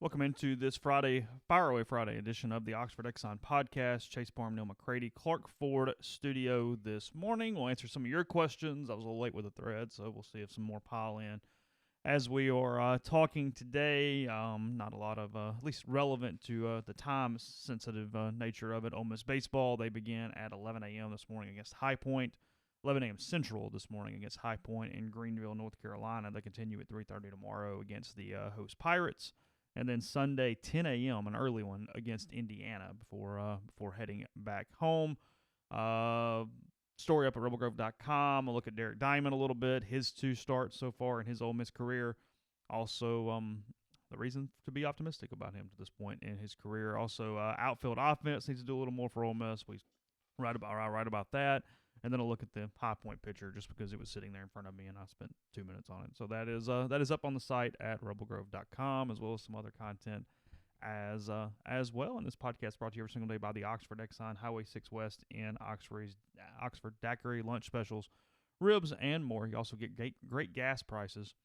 Welcome into this Friday, Fire Away Friday edition of the Oxford Exxon Podcast. Chase Parham, Neal McCready, Clark Ford studio this morning. We'll answer some of your questions. I was a little late with the thread, so we'll see if some more pile in. As we are talking today, not a lot of, at least relevant to the time-sensitive nature of it. Ole Miss baseball, they began at 11 a.m. this morning against High Point. 11 a.m. Central this morning against High Point in Greenville, North Carolina. They continue at 3:30 tomorrow against the host Pirates. And then Sunday, 10 a.m., an early one against Indiana before heading back home. Story up at rebelgrove.com. I'll look at Derek Diamond a little bit, his two starts so far in his Ole Miss career. Also, the reason to be optimistic about him to this point in his career. Also, outfield offense needs to do a little more for Ole Miss. We write about that. And then I'll look at the High Point pitcher just because it was sitting there in front of me and I spent 2 minutes on it. So that is up on the site at rebelgrove.com, as well as some other content as well. And this podcast brought to you every single day by the Oxford Exxon, Highway 6 West in Oxford Daiquiri, lunch specials, ribs, and more. You also get great gas prices,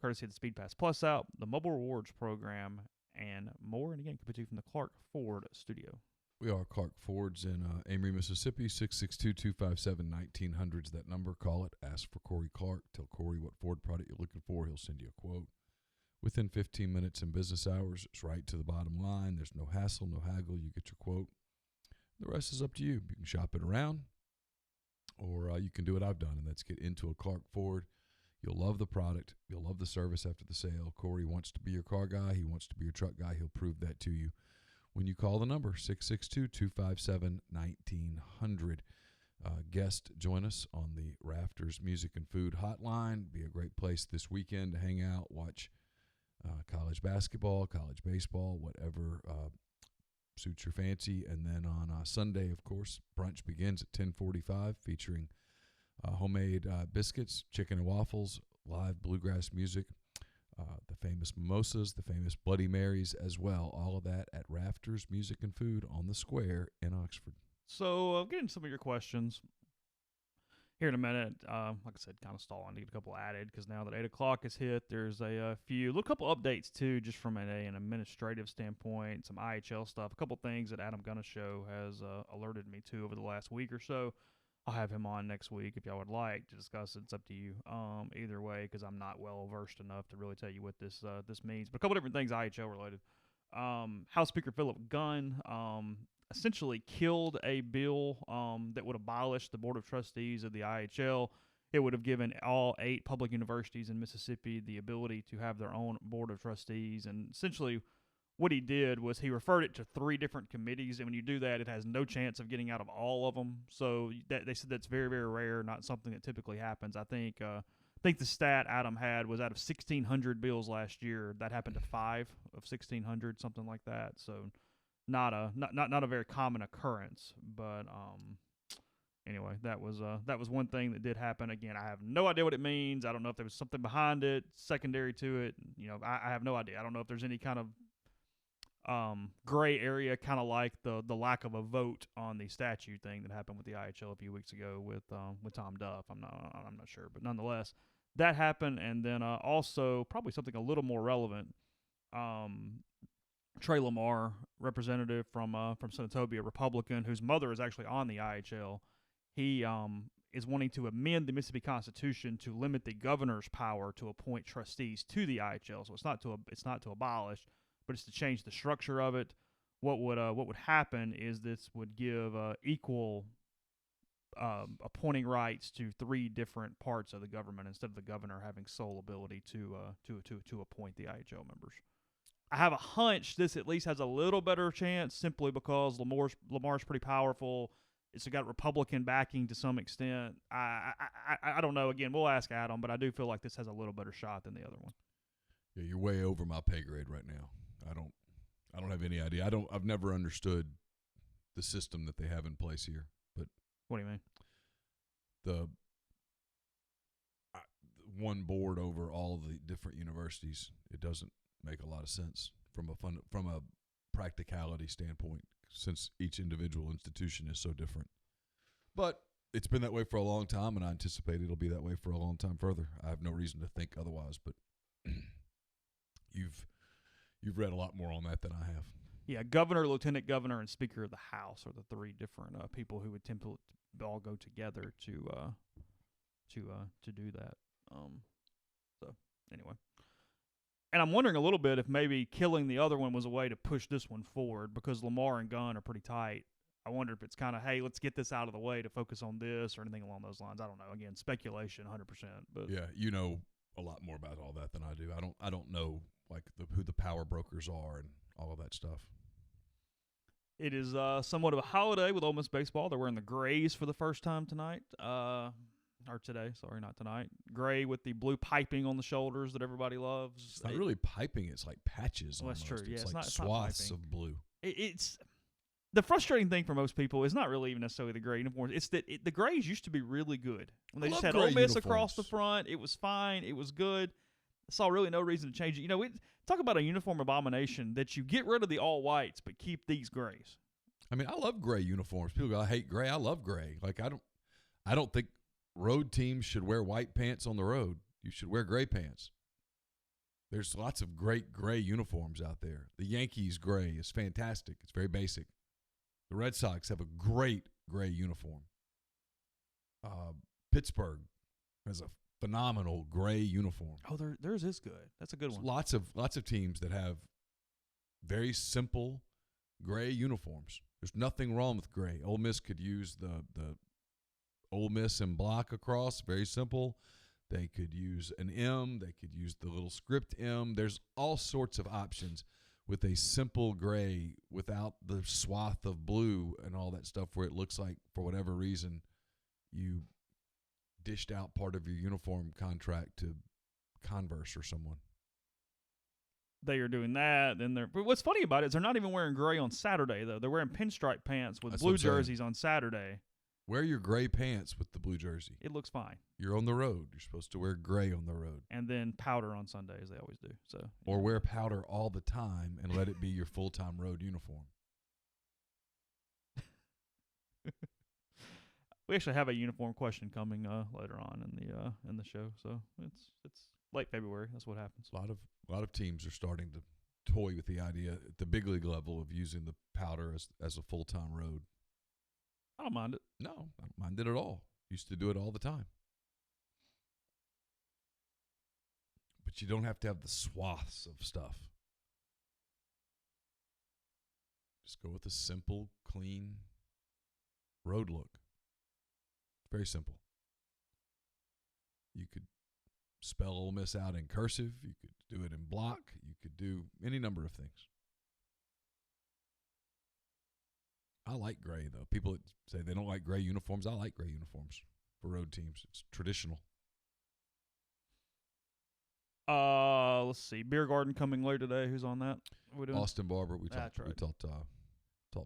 courtesy of the Speed Pass Plus out, the Mobile Rewards Program, and more. And again, coming to you from the Clark Ford studio. We are Clark Ford's in Amory, Mississippi, 662-257-1900 is that number. Call it. Ask for Corey Clark. Tell Corey what Ford product you're looking for. He'll send you a quote. Within 15 minutes in business hours, it's right to the bottom line. There's no hassle, no haggle. You get your quote. The rest is up to you. You can shop it around, or you can do what I've done, and that's get into a Clark Ford. You'll love the product. You'll love the service after the sale. Corey wants to be your car guy. He wants to be your truck guy. He'll prove that to you when you call the number, 662-257-1900. Guest, join us on the Rafters Music and Food Hotline. Be a great place this weekend to hang out, watch college basketball, college baseball, whatever suits your fancy. And then on Sunday, of course, brunch begins at 10:45, featuring homemade biscuits, chicken and waffles, live bluegrass music, the famous mimosas, the famous Bloody Marys as well. All of that at Rafters Music and Food on the Square in Oxford. So I'll get into some of your questions here in a minute. Like I said, kind of stalling to get a couple added because now that 8 o'clock is hit, there's a couple updates too, just from an administrative standpoint, some IHL stuff, a couple things that Adam Gunna's show has alerted me to over the last week or so. I'll have him on next week if y'all would like to discuss it. It's up to you. Either way, because I'm not well versed enough to really tell you what this means. But a couple different things IHL related. House Speaker Philip Gunn essentially killed a bill that would abolish the Board of Trustees of the IHL. It would have given all 8 public universities in Mississippi the ability to have their own Board of Trustees. And essentially what he did was he referred it to 3 different committees, and when you do that, it has no chance of getting out of all of them. So they said that's very, very rare, not something that typically happens. I think the stat Adam had was out of 1,600 bills last year, that happened to 5 of 1,600, something like that. So not a very common occurrence. But anyway, that was one thing that did happen. Again, I have no idea what it means. I don't know if there was something behind it, secondary to it. I have no idea. I don't know if there's any kind of gray area, kind of like the lack of a vote on the statute thing that happened with the IHL a few weeks ago with Tom Duff. I'm not sure, but nonetheless, that happened. And then also probably something a little more relevant. Trey Lamar, representative from Senatobia, Republican, whose mother is actually on the IHL, he is wanting to amend the Mississippi Constitution to limit the governor's power to appoint trustees to the IHL. So it's not to abolish, but it's to change the structure of it. What would happen is this would give equal appointing rights to 3 different parts of the government instead of the governor having sole ability to appoint the IHL members. I have a hunch this at least has a little better chance simply because Lamar's pretty powerful. It's got Republican backing to some extent. I don't know. Again, we'll ask Adam, but I do feel like this has a little better shot than the other one. Yeah, you're way over my pay grade right now. I don't have any idea. I've never understood the system that they have in place here. But what do you mean? The one board over all the different universities, it doesn't make a lot of sense from a practicality standpoint, since each individual institution is so different. But it's been that way for a long time, and I anticipate it'll be that way for a long time further. I have no reason to think otherwise, but you've You've read a lot more on that than I have. Yeah, governor, lieutenant governor, and speaker of the House are the three different people who would tend to all go together to do that. So anyway, and I'm wondering a little bit if maybe killing the other one was a way to push this one forward because Lamar and Gunn are pretty tight. I wonder if it's kind of, hey, let's get this out of the way to focus on this or anything along those lines. I don't know. Again, speculation, 100%. But yeah, you know a lot more about all that than I do. I don't know like who the power brokers are and all of that stuff. It is somewhat of a holiday with Ole Miss baseball. They're wearing the grays for the first time tonight. Or today, sorry, not tonight. Gray with the blue piping on the shoulders that everybody loves. It's not really piping; it's like patches. Well, that's true. Yeah, it's like not swaths piping. of blue. It's the frustrating thing for most people is not really even necessarily the gray uniforms. It's that the grays used to be really good when they just had Ole Miss across the front. It was fine. It was good. I saw really no reason to change it. You know, talk about a uniform abomination that you get rid of the all whites but keep these grays. I mean, I love gray uniforms. People go, I hate gray. I love gray. Like I don't think road teams should wear white pants on the road. You should wear gray pants. There's lots of great gray uniforms out there. The Yankees gray is fantastic. It's very basic. The Red Sox have a great gray uniform. Pittsburgh has a phenomenal gray uniform. Oh, theirs is good. That's a good one. Lots of teams that have very simple gray uniforms. There's nothing wrong with gray. Ole Miss could use the Ole Miss and block across, very simple. They could use an M. They could use the little script M. There's all sorts of options with a simple gray without the swath of blue and all that stuff where it looks like, for whatever reason, you dished out part of your uniform contract to Converse or someone. They are doing that. But what's funny about it is they're not even wearing gray on Saturday, though. They're wearing pinstripe pants with blue jerseys on Saturday. Wear your gray pants with the blue jersey. It looks fine. You're on the road. You're supposed to wear gray on the road. And then powder on Sunday, as they always do. Or wear powder all the time and let it be your full-time road uniform. We actually have a uniform question coming later on in the show, so it's late February. That's what happens. A lot of teams are starting to toy with the idea at the big league level of using the powder as a full-time road. I don't mind it. No, I don't mind it at all. Used to do it all the time. But you don't have to have the swaths of stuff. Just go with a simple, clean road look. Very simple. You could spell Ole Miss out in cursive. You could do it in block. You could do any number of things. I like gray, though. People that say they don't like gray uniforms, I like gray uniforms for road teams. It's traditional. Let's see. Beer Garden coming later today. Who's on that? What are we doing? Austin Barber. We talked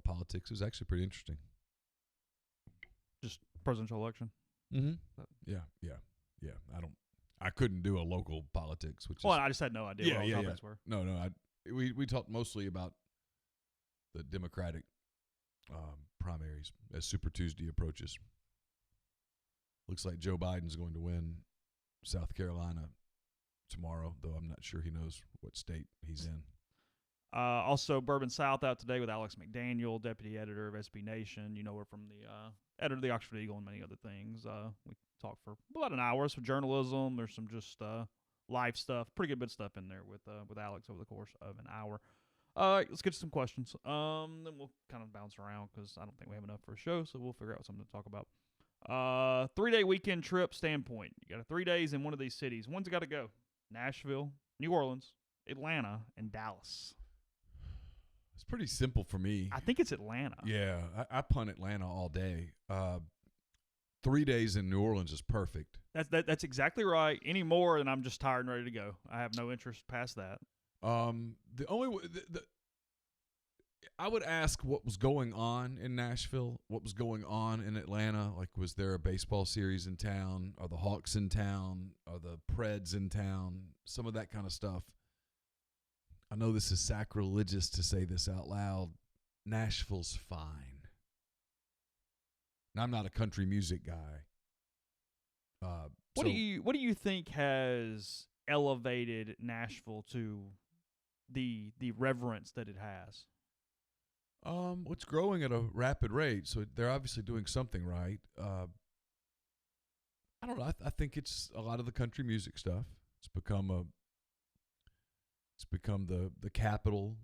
politics. It was actually pretty interesting. Just presidential election. Mm-hmm. Yeah. I couldn't do a local politics, I just had no idea what all the topics were. No. We talked mostly about the Democratic primaries as Super Tuesday approaches. Looks like Joe Biden's going to win South Carolina tomorrow, though I'm not sure he knows what state he's in. Also, Bourbon South out today with Alex McDaniel, deputy editor of SB Nation. You know her from the editor of the Oxford Eagle and many other things. We talked for about an hour. So journalism. There's some just live stuff, pretty good bit of stuff in there with Alex over the course of an hour. All right, let's get to some questions. Then we'll kind of bounce around because I don't think we have enough for a show, so we'll figure out something to talk about. 3-day weekend trip standpoint. You got 3 days in one of these cities. One's got to go. Nashville, New Orleans, Atlanta, and Dallas. It's pretty simple for me. I think it's Atlanta. Yeah, I punt Atlanta all day. 3 days in New Orleans is perfect. That's exactly right. Any more, and I'm just tired and ready to go. I have no interest past that. The only I would ask what was going on in Nashville, what was going on in Atlanta. Like, was there a baseball series in town? Are the Hawks in town? Are the Preds in town? Some of that kind of stuff. I know this is sacrilegious to say this out loud. Nashville's fine. Now, I'm not a country music guy. What do you think has elevated Nashville to the reverence that it has? It's growing at a rapid rate, so they're obviously doing something right. I don't know. I think it's a lot of the country music stuff. It's become the capital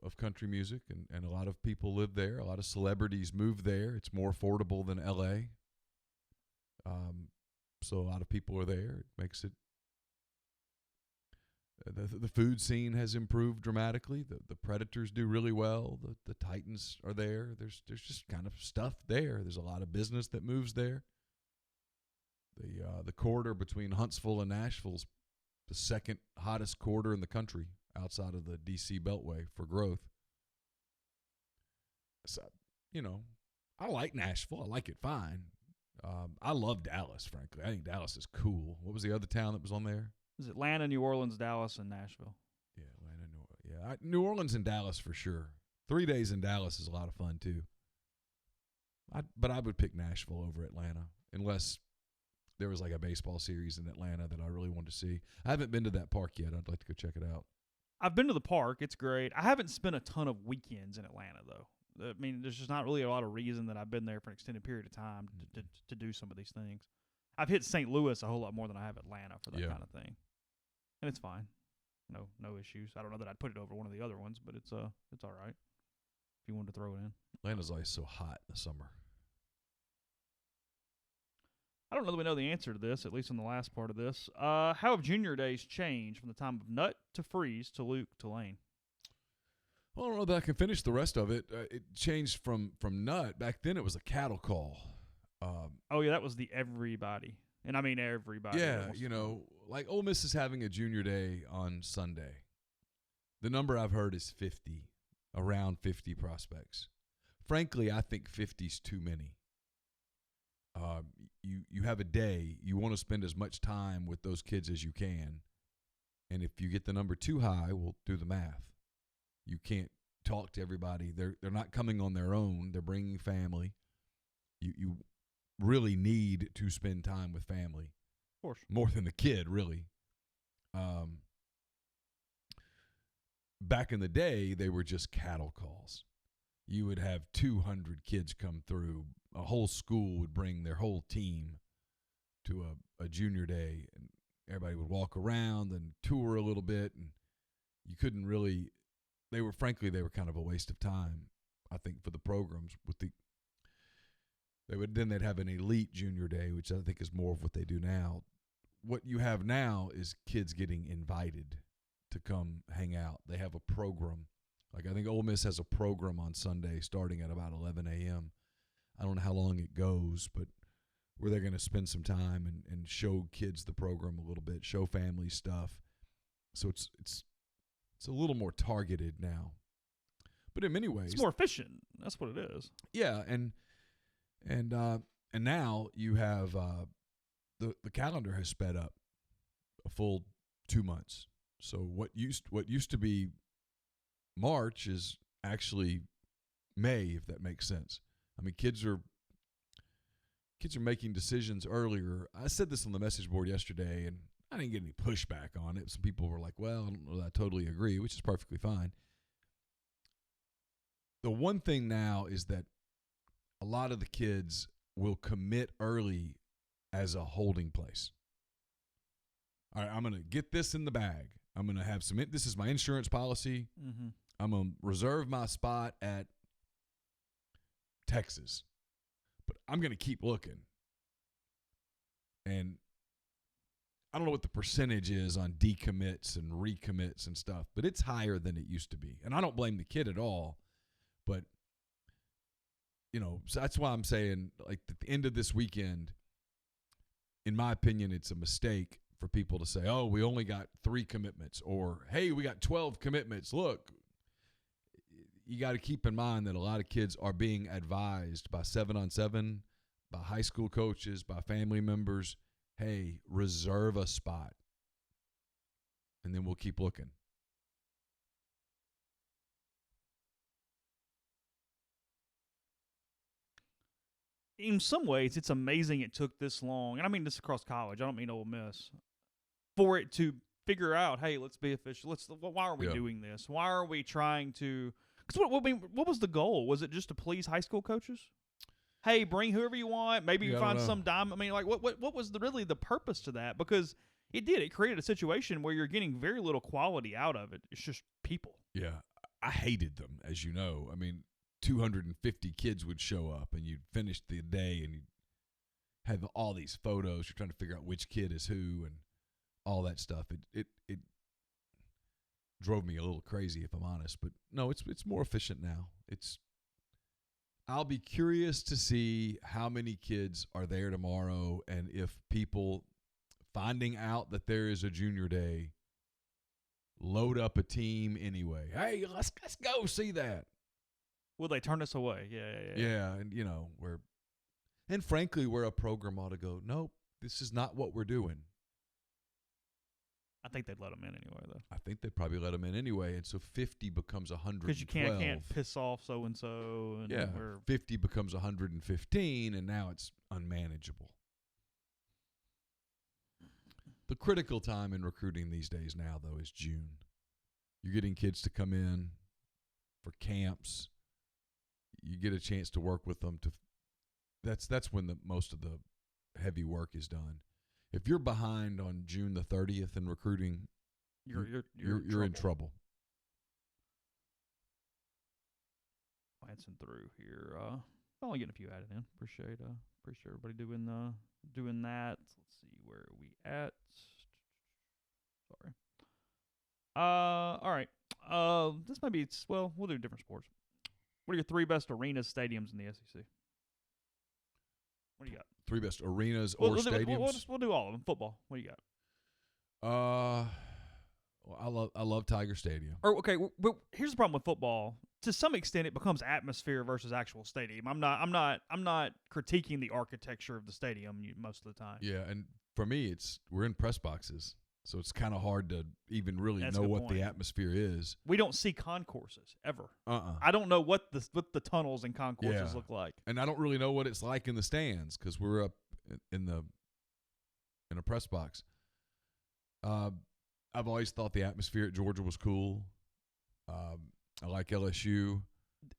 of country music, and a lot of people live there. A lot of celebrities move there. It's more affordable than L.A. So a lot of people are there. It makes it. The food scene has improved dramatically. The Predators do really well. The Titans are there. There's just kind of stuff there. There's a lot of business that moves there. The corridor between Huntsville and Nashville's the second hottest corridor in the country outside of the D.C. Beltway for growth. So, I like Nashville. I like it fine. I love Dallas, frankly. I think Dallas is cool. What was the other town that was on there? Is Atlanta, New Orleans, Dallas, and Nashville? Yeah, Atlanta, New Orleans. Yeah, New Orleans and Dallas for sure. 3 days in Dallas is a lot of fun too. But I would pick Nashville over Atlanta unless there was like a baseball series in Atlanta that I really wanted to see. I haven't been to that park yet. I'd like to go check it out. I've been to the park. It's great. I haven't spent a ton of weekends in Atlanta, though. I mean, there's just not really a lot of reason that I've been there for an extended period of time to do some of these things. I've hit St. Louis a whole lot more than I have Atlanta for that kind of thing. And it's fine. No issues. I don't know that I'd put it over one of the other ones, but it's all right if you wanted to throw it in. Atlanta's always so hot in the summer. I don't know that we know the answer to this, at least in the last part of this. How have junior days changed from the time of Nut to Freeze to Luke to Lane? Well, I don't know that I can finish the rest of it. It changed from Nut. Back then it was a cattle call. Oh, yeah, that was the everybody. And I mean everybody. Yeah, like Ole Miss is having a junior day on Sunday. The number I've heard is 50, around 50 prospects. Frankly, I think 50's too many. You have a day. You want to spend as much time with those kids as you can. And if you get the number too high, we'll do the math. You can't talk to everybody. They're not coming on their own. They're bringing family. You really need to spend time with family. Of course. More than the kid, really. Back in the day, they were just cattle calls. You would have 200 kids come through. A whole school would bring their whole team to a junior day, and everybody would walk around and tour a little bit, and you couldn't really – they were kind of a waste of time, I think, for the programs. They'd have an elite junior day, which I think is more of what they do now. What you have now is kids getting invited to come hang out. They have a program. Like I think Ole Miss has a program on Sunday starting at about 11 a.m. I don't know how long it goes, but where they're going to spend some time and show kids the program a little bit, show family stuff. So it's a little more targeted now. But in many ways, it's more efficient. That's what it is. Yeah, and now you have the calendar has sped up a full 2 months. So what used to be March is actually May, if that makes sense. I mean, kids are making decisions earlier. I said this on the message board yesterday, and I didn't get any pushback on it. Some people were like, well, I don't know that I totally agree, which is perfectly fine. The one thing now is that a lot of the kids will commit early as a holding place. All right, I'm going to get this in the bag. I'm going to have this is my insurance policy. Mm-hmm. I'm going to reserve my spot at Texas, but I'm going to keep looking. And I don't know what the percentage is on decommits and recommits and stuff, but it's higher than it used to be. And I don't blame the kid at all, but so that's why I'm saying, like, at the end of this weekend, in my opinion, it's a mistake for people to say, oh, we only got 3 commitments, or, hey, we got 12 commitments. Look, you got to keep in mind that a lot of kids are being advised by 7-on-7, by high school coaches, by family members, hey, reserve a spot, and then we'll keep looking. In some ways, it's amazing it took this long, and I mean this across college. I don't mean Ole Miss, for it to figure out, hey, let's be official. Why are we doing this? Why are we trying to? Because what was the goal? Was it just to please high school coaches? Hey, bring whoever you want. Maybe you find some dime. I mean, like, what was really the purpose to that? Because it created a situation where you're getting very little quality out of it. It's just people. Yeah, I hated them, as you know. I mean, 250 kids would show up, and you'd finish the day, and you'd have all these photos. You're trying to figure out which kid is who, and all that stuff. It drove me a little crazy, if I'm honest. But no, it's more efficient now. I'll be curious to see how many kids are there tomorrow, and if people finding out that there is a junior day load up a team anyway. Hey, let's go see that. Will they turn us away? Yeah, and and frankly, where a program ought to go, nope, this is not what we're doing. I think they'd let them in anyway, though. I think they'd probably let them in anyway, and so 50 becomes 112. Because you can't piss off so-and-so. Yeah, 50 becomes 115, and now it's unmanageable. The critical time in recruiting these days now, though, is June. You're getting kids to come in for camps. You get a chance to work with them. That's when most of the heavy work is done. If you're behind on June the 30th in recruiting, you're in trouble. Glancing through here, only getting a few added in. Appreciate everybody doing that. Let's see, where are we at? Sorry. All right. This might be we'll do different sports. What are your 3 best arenas, stadiums in the SEC? What do you got? 3 best arenas or stadiums? We'll do all of them. Football. What do you got? Well, I love Tiger Stadium. Okay, but here's the problem with football. To some extent, it becomes atmosphere versus actual stadium. I'm not critiquing the architecture of the stadium most of the time. Yeah, and for me, we're in press boxes, so it's kind of hard to even really know what the atmosphere is. We don't see concourses ever. I don't know what the tunnels and concourses look like, and I don't really know what it's like in the stands because we're up in a press box. I've always thought the atmosphere at Georgia was cool. I like LSU.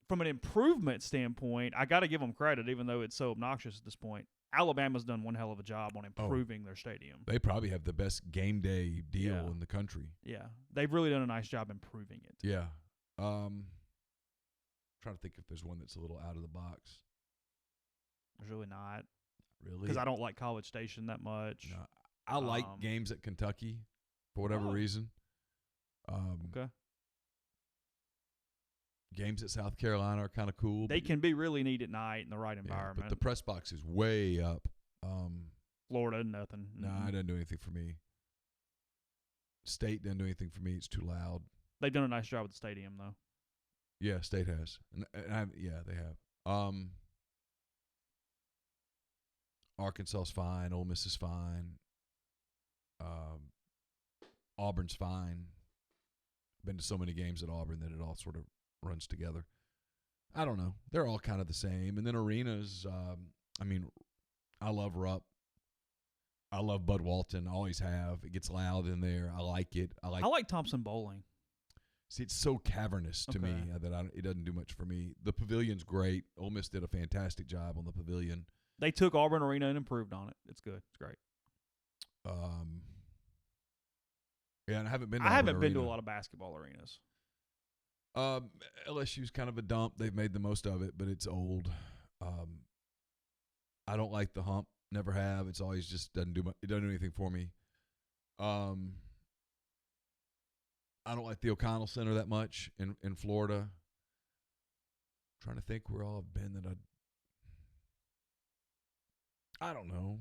From an improvement standpoint, I got to give them credit, even though it's so obnoxious at this point. Alabama's done one hell of a job on improving their stadium. They probably have the best game day deal in the country. Yeah. They've really done a nice job improving it. Yeah. Trying to think if there's one that's a little out of the box. There's really not. Really? Because I don't like College Station that much. No, I like games at Kentucky for whatever reason. Okay. Games at South Carolina are kind of cool. They can be really neat at night in the right environment. But the press box is way up. Florida, nothing. No, it doesn't do anything for me. State doesn't do anything for me. It's too loud. They've done a nice job with the stadium, though. Yeah, State has. They have. Arkansas's fine. Ole Miss is fine. Auburn's fine. Been to so many games at Auburn that it all sort of runs together. I don't know. They're all kind of the same. And then arenas, I love Rupp. I love Bud Walton. I always have. It gets loud in there. I like it. I like Thompson Bowling. See, it's so cavernous to me that it doesn't do much for me. The pavilion's great. Ole Miss did a fantastic job on the pavilion. They took Auburn Arena and improved on it. It's good. It's great. Yeah, and I haven't been to a lot of basketball arenas. LSU's kind of a dump. They've made the most of it, but it's old. I don't like the hump. Never have. It's always just doesn't do anything for me. I don't like the O'Connell Center that much in Florida. I'm trying to think where all I've been that I don't know.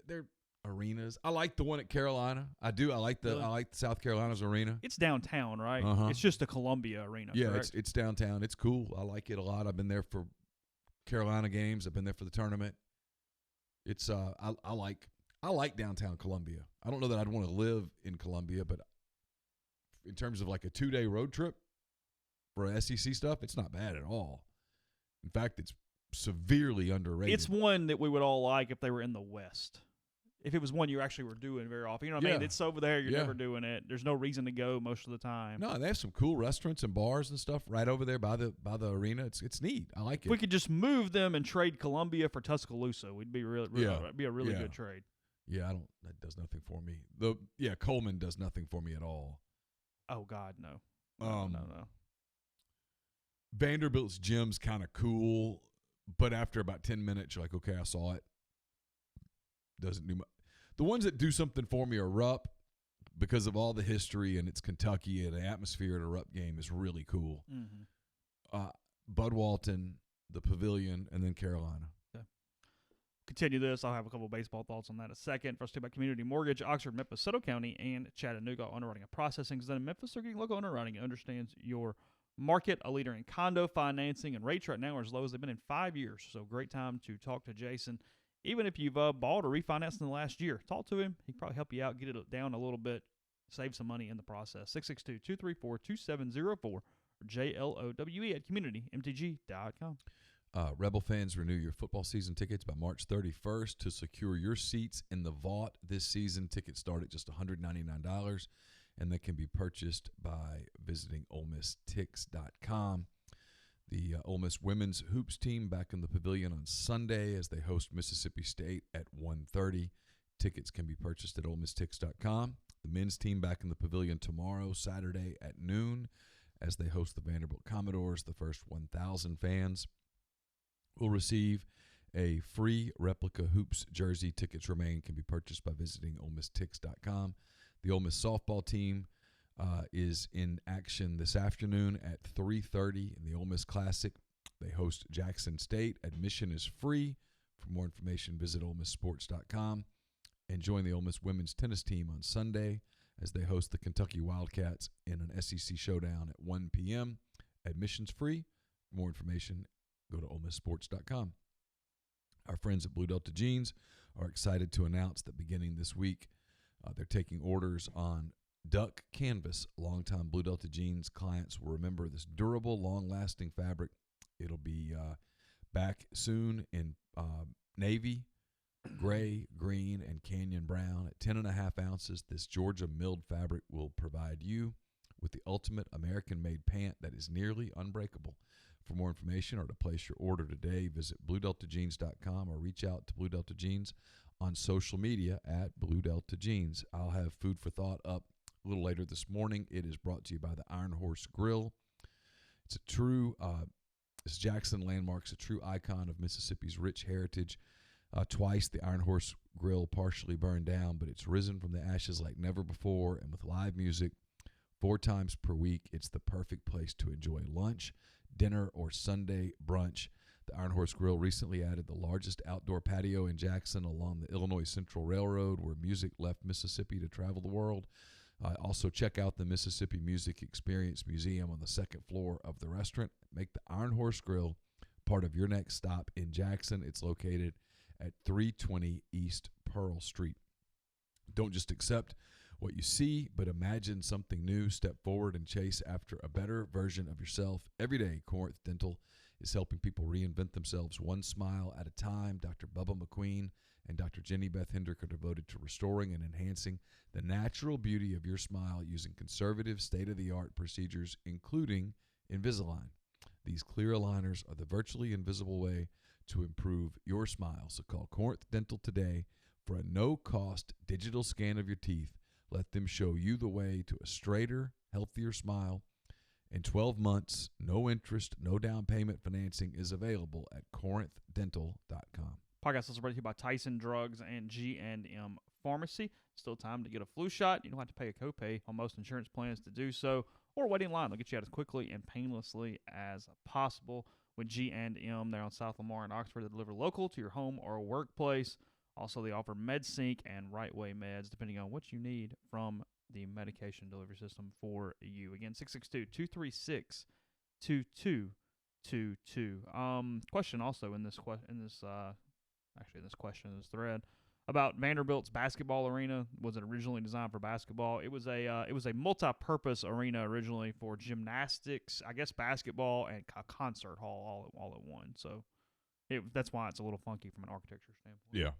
They're arenas. I like the one at Carolina. I do. I like South Carolina's arena. It's downtown, right? It's just a Columbia arena. Yeah, correct? it's downtown. It's cool. I like it a lot. I've been there for Carolina games. I've been there for the tournament. It's I like downtown Columbia. I don't know that I'd want to live in Columbia, but in terms of like a 2-day road trip for SEC stuff, it's not bad at all. In fact, it's severely underrated. It's one that we would all like if they were in the West. if it was one you actually were doing very often. You know what I mean? It's over there. You're never doing it. There's no reason to go most of the time. No, they have some cool restaurants and bars and stuff right over there by the arena. It's neat. I like it. If we could just move them and trade Columbia for Tuscaloosa, we'd be be a really good trade. Yeah, that does nothing for me. Coleman does nothing for me at all. Oh God, no. No. Vanderbilt's gym's kind of cool, but after about 10 minutes, you're like, okay, I saw it. Doesn't do much. The ones that do something for me are Rupp, because of all the history, and it's Kentucky, and the atmosphere at a Rupp game is really cool. Mm-hmm. Bud Walton, the Pavilion, and then Carolina. Okay. Continue this. I'll have a couple of baseball thoughts on that in a second. First, about community mortgage, Oxford, Memphis, Soto County, and Chattanooga underwriting and processing. Then in Memphis, they're getting local underwriting. It understands your market, a leader in condo financing, and rates right now are as low as they've been in 5 years. So great time to talk to Jason. Even if you've bought or refinanced in the last year, talk to him. He can probably help you out, get it down a little bit, save some money in the process. 662-234-2704 or JLOWE at communitymtg.com. Rebel fans, renew your football season tickets by March 31st to secure your seats in the vault this season. Tickets start at just $199, and they can be purchased by visiting OleMissTix.com. The Ole Miss women's hoops team back in the Pavilion on Sunday as they host Mississippi State at 1:30. Tickets can be purchased at OleMissTix.com. The men's team back in the Pavilion tomorrow, Saturday at noon, as they host the Vanderbilt Commodores. The first 1,000 fans will receive a free replica hoops jersey. Tickets remain, can be purchased by visiting OleMissTix.com. The Ole Miss softball team is in action this afternoon at 3:30 in the Ole Miss Classic. They host Jackson State. Admission is free. For more information, visit OleMissSports.com. And join the Ole Miss women's tennis team on Sunday as they host the Kentucky Wildcats in an SEC showdown at 1 p.m. Admission's free. For more information, go to OleMissSports.com. Our friends at Blue Delta Jeans are excited to announce that beginning this week, they're taking orders on Duck Canvas. Longtime Blue Delta Jeans clients will remember this durable, long-lasting fabric. It'll be back soon in navy, gray, green, and canyon brown. At 10.5 ounces, this Georgia milled fabric will provide you with the ultimate American-made pant that is nearly unbreakable. For more information or to place your order today, visit BlueDeltaJeans.com or reach out to Blue Delta Jeans on social media at Blue Delta Jeans. I'll have food for thought up a little later this morning. It is brought to you by the Iron Horse Grill. It's a true, this Jackson landmark's a true icon of Mississippi's rich heritage. Twice the Iron Horse Grill partially burned down, but it's risen from the ashes like never before, and with live music 4 times per week, it's the perfect place to enjoy lunch, dinner, or Sunday brunch. The Iron Horse Grill recently added the largest outdoor patio in Jackson along the Illinois Central Railroad, where music left Mississippi to travel the world. Also, check out the Mississippi Music Experience Museum on the second floor of the restaurant. Make the Iron Horse Grill part of your next stop in Jackson. It's located at 320 East Pearl Street. Don't just accept what you see, but imagine something new. Step forward and chase after a better version of yourself. Every day, Corinth Dental is helping people reinvent themselves one smile at a time. Dr. Bubba McQueen and Dr. Jenny Beth Hendrick are devoted to restoring and enhancing the natural beauty of your smile using conservative, state-of-the-art procedures, including Invisalign. These clear aligners are the virtually invisible way to improve your smile. So call Corinth Dental today for a no-cost digital scan of your teeth. Let them show you the way to a straighter, healthier smile. In 12 months, no interest, no down payment financing is available at CorinthDental.com. Podcast is brought to you by Tyson Drugs and G&M Pharmacy. Still time to get a flu shot. You don't have to pay a copay on most insurance plans to do so, or wait in line. They'll get you out as quickly and painlessly as possible. With G&M, they're on South Lamar and Oxford. They deliver local to your home or workplace. Also, they offer MedSync and Right Way Meds, depending on what you need from the medication delivery system for you. Again, 662-236-2222. Question also in this thread about Vanderbilt's basketball arena. Was it originally designed for basketball? It was a multi-purpose arena originally for gymnastics, I guess basketball, and a concert hall all at one. So that's why it's a little funky from an architecture standpoint. Yeah.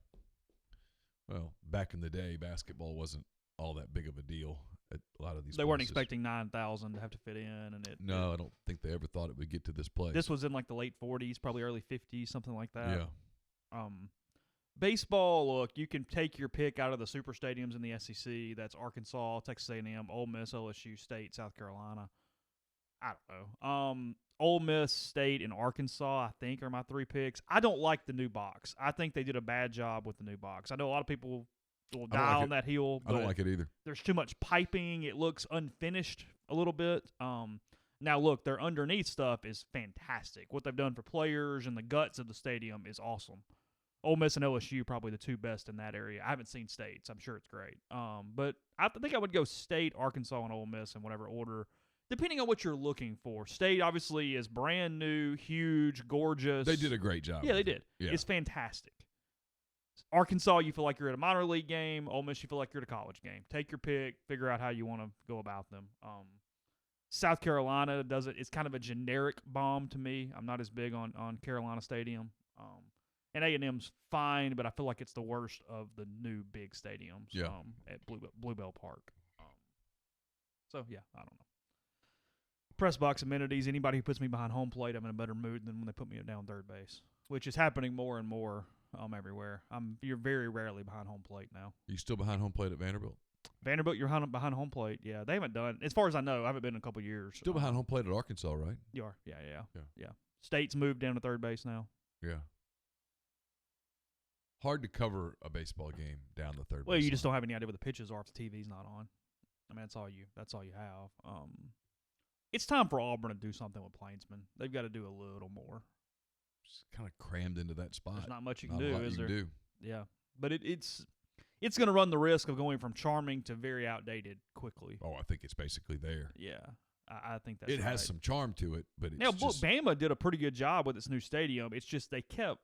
Well, back in the day, basketball wasn't all that big of a deal at a lot of these They weren't places. expecting 9,000 to have to fit in, and I don't think they ever thought it would get to this place. This was in like the late 40s, probably early 50s, something like that. Yeah. Baseball, look, you can take your pick out of the super stadiums in the SEC. That's Arkansas, Texas A&M, Ole Miss, LSU, State, South Carolina. I don't know. Ole Miss, State, and Arkansas, I think, are my 3 picks. I don't like the new box. I think they did a bad job with the new box. I know a lot of people will die on that hill. I don't like it either. There's too much piping. It looks unfinished a little bit. Now, look, their underneath stuff is fantastic. What they've done for players and the guts of the stadium is awesome. Ole Miss and LSU probably the 2 best in that area. I haven't seen State's. I'm sure it's great. But I think I would go State, Arkansas, and Ole Miss in whatever order, depending on what you're looking for. State, obviously, is brand new, huge, gorgeous. They did a great job. Yeah, they did. Yeah. It's fantastic. Arkansas, you feel like you're at a minor league game. Ole Miss, you feel like you're at a college game. Take your pick. Figure out how you want to go about them. South Carolina does it. It's kind of a generic bomb to me. I'm not as big on Carolina Stadium. And A&M's fine, but I feel like it's the worst of the new big stadiums at Bluebell Park. So, yeah, I don't know. Press box amenities. Anybody who puts me behind home plate, I'm in a better mood than when they put me down third base, which is happening more and more everywhere. You're very rarely behind home plate now. Are you still behind home plate at Vanderbilt? Vanderbilt, you're behind home plate. Yeah, they haven't done, as far as I know, I haven't been in a couple years. Still behind home plate at Arkansas, right? You are. Yeah. State's moved down to third base now. Yeah. Hard to cover a baseball game down the third base. Well, you just don't have any idea what the pitches are if the TV's not on. I mean, that's all you have. It's time for Auburn to do something with Plainsman. They've got to do a little more. Just kind of crammed into that spot. There's not much you Not can a lot do, is you there? can do. Yeah, but it's going to run the risk of going from charming to very outdated quickly. Oh, I think it's basically there. Yeah, I think that's It right. has some charm to it, but it's now, just Bama did a pretty good job with its new stadium. It's just they kept.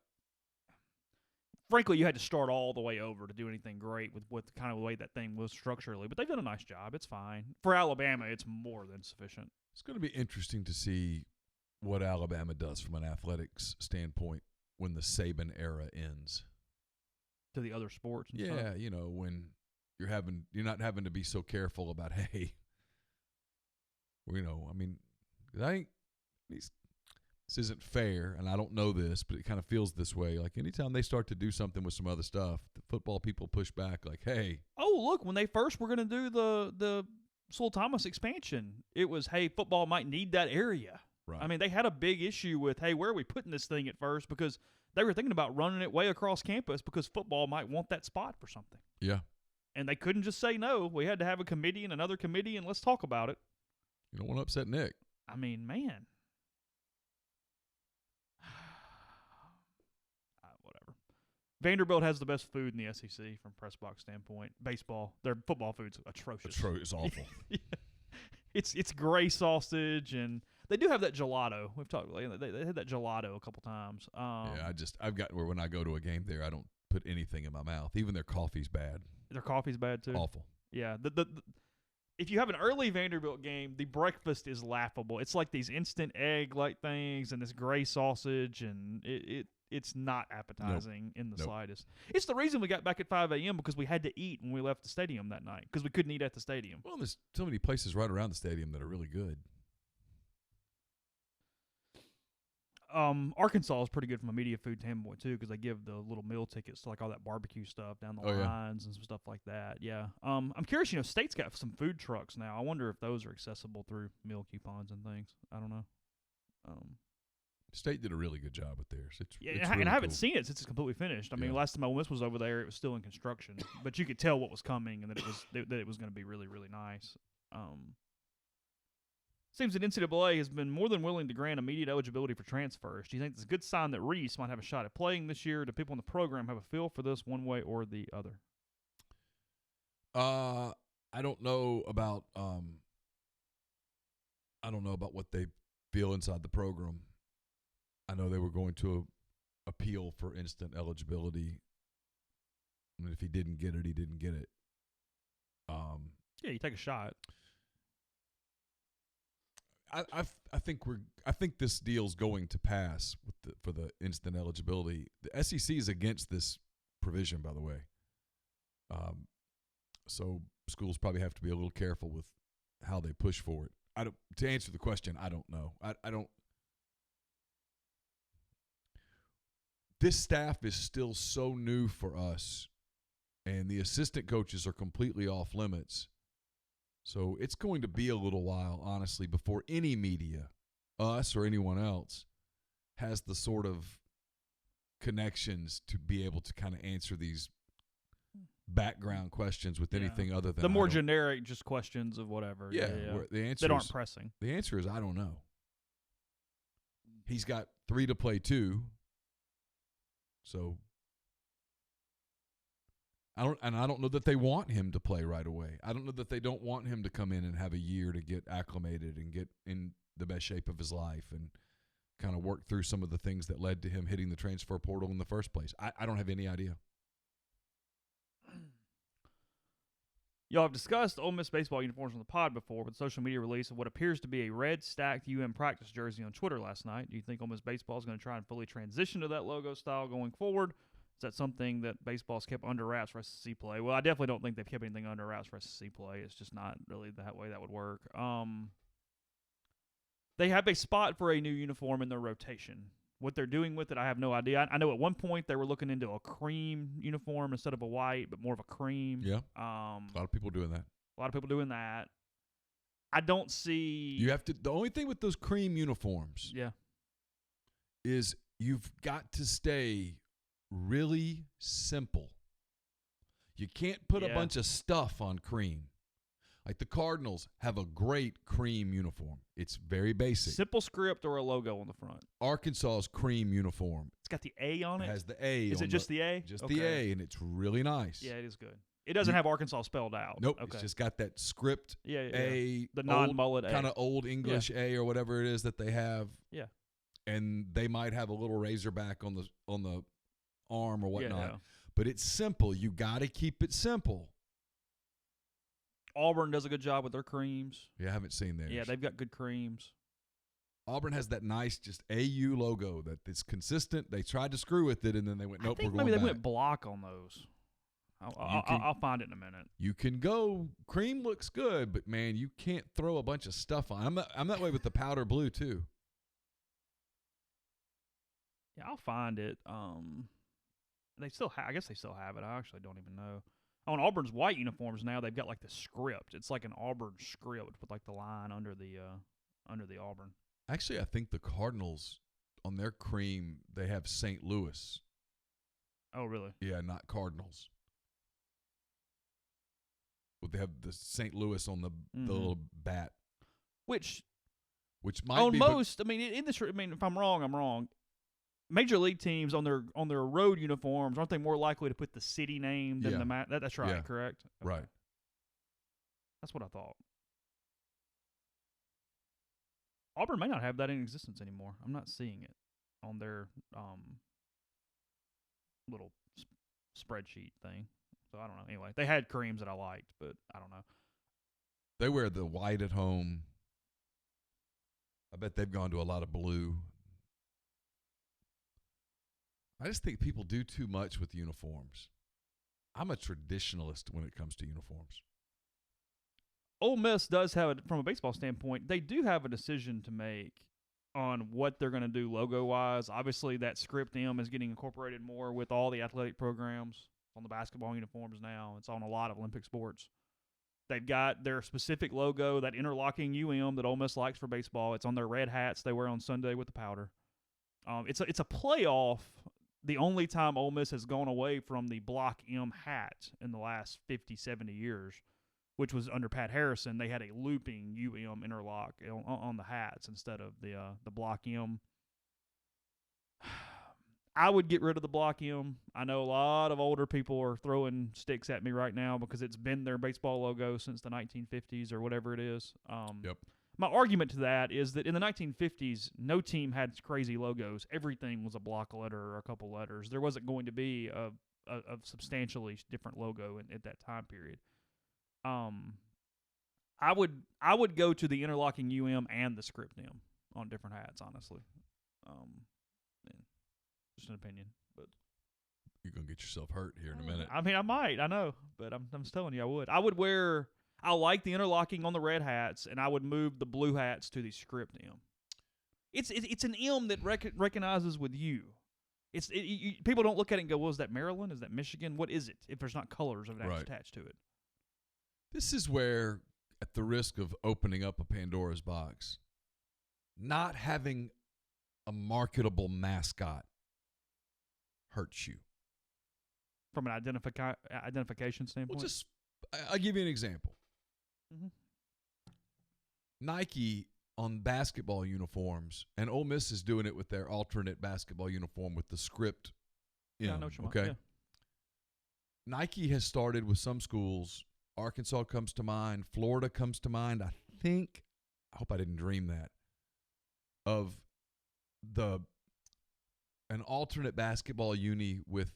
Frankly, you had to start all the way over to do anything great with kind of the way that thing was structurally. But they've done a nice job. It's fine. For Alabama, it's more than sufficient. It's going to be interesting to see what Alabama does from an athletics standpoint when the Saban era ends. To the other sports and stuff. Yeah, when you're not having to be so careful about, hey, this isn't fair, and I don't know this, but it kind of feels this way. Like anytime they start to do something with some other stuff, the football people push back like, hey. Oh, look, when they first were going to do the Sewell Thomas expansion, it was, hey, football might need that area. Right. I mean, they had a big issue with, hey, where are we putting this thing at first? Because they were thinking about running it way across campus because football might want that spot for something. Yeah. And they couldn't just say no. We had to have a committee and another committee, and let's talk about it. You don't want to upset Nick. I mean, man. Whatever. Vanderbilt has the best food in the SEC from press box standpoint. Baseball, their football food's atrocious. It's awful. Yeah. It's gray sausage, and they do have that gelato. We've talked. They had that gelato a couple times. I've got where when I go to a game there, I don't put anything in my mouth. Even their coffee's bad. Their coffee's bad too. Awful. Yeah. If you have an early Vanderbilt game, the breakfast is laughable. It's like these instant egg-like things and this gray sausage, and it's not appetizing in the slightest. It's the reason we got back at 5 a.m. because we had to eat when we left the stadium that night because we couldn't eat at the stadium. Well, there's so many places right around the stadium that are really good. Arkansas is pretty good from a media food standpoint too because they give the little meal tickets to like all that barbecue stuff down the lines and some stuff like that. Yeah. I'm curious. State's got some food trucks now. I wonder if those are accessible through meal coupons and things. I don't know. State did a really good job with theirs. It's and really I haven't cool. seen it since it's completely finished. I mean, last time Ole Miss was over there, it was still in construction, but you could tell what was coming and that it was going to be really, really nice. Seems that NCAA has been more than willing to grant immediate eligibility for transfers. Do you think it's a good sign that Reese might have a shot at playing this year? Do people in the program have a feel for this one way or the other? I don't know about what they feel inside the program. I know they were going to appeal for instant eligibility. I mean, if he didn't get it, he didn't get it. Yeah, you take a shot. I think this deal's going to pass for the instant eligibility. The SEC is against this provision, by the way. So schools probably have to be a little careful with how they push for it. To answer the question, I don't know. I don't. This staff is still so new for us, and the assistant coaches are completely off limits. So it's going to be a little while, honestly, before any media, us or anyone else, has the sort of connections to be able to kind of answer these background questions with anything other than the more generic just questions of whatever. Yeah. Where the answer that aren't pressing. The answer is I don't know. He's got 3 to play 2. So I don't know that they want him to play right away. I don't know that they don't want him to come in and have a year to get acclimated and get in the best shape of his life and kind of work through some of the things that led to him hitting the transfer portal in the first place. I don't have any idea. Y'all have discussed Ole Miss baseball uniforms on the pod before with the social media release of what appears to be a red stacked practice jersey on Twitter last night. Do you think Ole Miss baseball is going to try and fully transition to that logo style going forward? Is that something that baseball's kept under wraps for SEC play? Well, I definitely don't think they've kept anything under wraps for SEC play. It's just not really that way that would work. They have a spot for a new uniform in their rotation. What they're doing with it, I have no idea. I know at one point they were looking into a cream uniform instead of a white, but more of a cream. Yeah. A lot of people doing that. A lot of people doing that. I don't see. You have to. The only thing with those cream uniforms, is you've got to stay really simple. You can't put a bunch of stuff on cream. Like the Cardinals have a great cream uniform. It's very basic. Simple script or a logo on the front. Arkansas's cream uniform. It's got the A on it? It has the A. Is it just the A? Just the A, and it's really nice. Yeah, it is good. It doesn't have Arkansas spelled out. Nope. Okay. It's just got that script A. The non-mullet A. Kind of old English A or whatever it is that they have. Yeah. And they might have a little razorback on the arm or whatnot. Yeah. But it's simple. You got to keep it simple. Auburn does a good job with their creams. Yeah, I haven't seen theirs. Yeah, they've got good creams. Auburn has that nice just AU logo that it's consistent. They tried to screw with it, and then they went, nope, we're going back. Maybe they went block on those. I'll find it in a minute. You can go. Cream looks good, but, man, you can't throw a bunch of stuff on. I'm that way with the powder blue, too. Yeah, I'll find it. They still I guess they still have it. I actually don't even know. On Auburn's white uniforms now, they've got like the script. It's like an Auburn script with like the line under the Auburn. Actually, I think the Cardinals on their cream they have St. Louis. Oh, really? Yeah, not Cardinals. But they have the St. Louis on the little bat, which might on be most. I mean, if I'm wrong, I'm wrong. Major league teams on their road uniforms, aren't they more likely to put the city name than the mat? That's right, correct? Okay. Right. That's what I thought. Auburn may not have that in existence anymore. I'm not seeing it on their little spreadsheet thing. So I don't know. Anyway, they had creams that I liked, but I don't know. They wear the white at home. I bet they've gone to a lot of blue. I just think people do too much with uniforms. I'm a traditionalist when it comes to uniforms. Ole Miss does have, from a baseball standpoint, they do have a decision to make on what they're going to do logo-wise. Obviously, that script M is getting incorporated more with all the athletic programs. It's on the basketball uniforms now. It's on a lot of Olympic sports. They've got their specific logo, that interlocking UM that Ole Miss likes for baseball. It's on their red hats they wear on Sunday with the powder. It's a playoff. The only time Ole Miss has gone away from the block M hat in the last 50, 70 years, which was under Pat Harrison. They had a looping UM interlock on the hats instead of the block M. I would get rid of the block M. I know a lot of older people are throwing sticks at me right now because it's been their baseball logo since the 1950s or whatever it is. Yep. My argument to that is that in the 1950s, no team had crazy logos. Everything was a block letter or a couple letters. There wasn't going to be a substantially different logo at that time period. I would go to the interlocking UM and the script M on different hats, honestly. Just an opinion, but You're going to get yourself hurt here in a minute. I mean, I might. I know. But I'm just telling you, I would. I like the interlocking on the red hats, and I would move the blue hats to the script M. It's an M that recognizes with you. People don't look at it and go, well, is that Maryland? Is that Michigan? What is it if there's not colors attached to it? This is where, at the risk of opening up a Pandora's box, not having a marketable mascot hurts you. From an identification standpoint? Well, I'll give you an example. Mm-hmm. Nike on basketball uniforms, and Ole Miss is doing it with their alternate basketball uniform with the script. Yeah, I know what you okay. Yeah. Nike has started with some schools. Arkansas comes to mind. Florida comes to mind. I hope I didn't dream that, of an alternate basketball uni with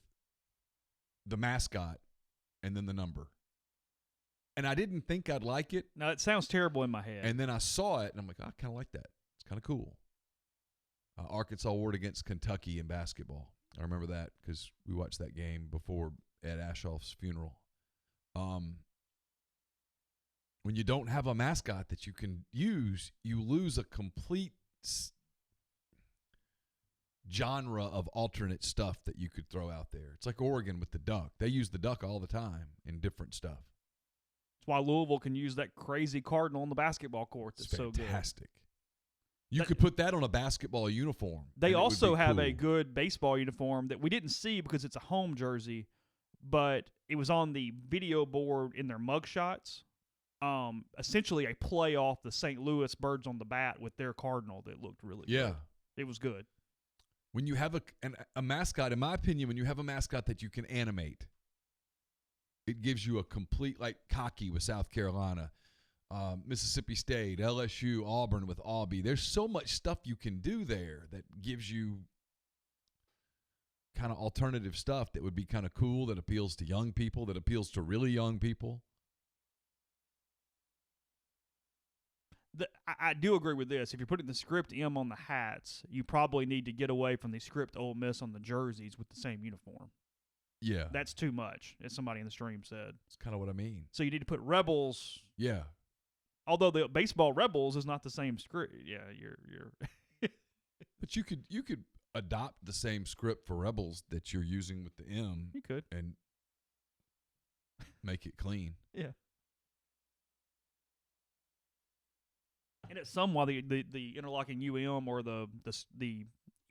the mascot and then the number. And I didn't think I'd like it. Now, it sounds terrible in my head. And then I saw it, and I'm like, I kind of like that. It's kind of cool. Arkansas wore it against Kentucky in basketball. I remember that because we watched that game before Ed Ashoff's funeral. When you don't have a mascot that you can use, you lose a complete genre of alternate stuff that you could throw out there. It's like Oregon with the duck. They use the duck all the time in different stuff. That's why Louisville can use that crazy cardinal on the basketball court. That's so good. Fantastic. You could put that on a basketball uniform. They also have a good baseball uniform that we didn't see because it's a home jersey, but it was on the video board in their mug shots. Essentially a play off the St. Louis Birds on the Bat with their cardinal that looked really good. It was good. When you have a mascot, in my opinion, when you have a mascot that you can animate, it gives you a complete, like Cocky with South Carolina, Mississippi State, LSU, Auburn with Aubie. There's so much stuff you can do there that gives you kind of alternative stuff that would be kind of cool, that appeals to young people, that appeals to really young people. I do agree with this. If you're putting the script M on the hats, you probably need to get away from the script Ole Miss on the jerseys with the same uniform. Yeah. That's too much, as somebody in the stream said. That's kind of what I mean. So you need to put Rebels. Yeah. Although the baseball Rebels is not the same script. Yeah, you're But you could adopt the same script for Rebels that you're using with the M. You could. And make it clean. Yeah. And it's some why the interlocking UM or the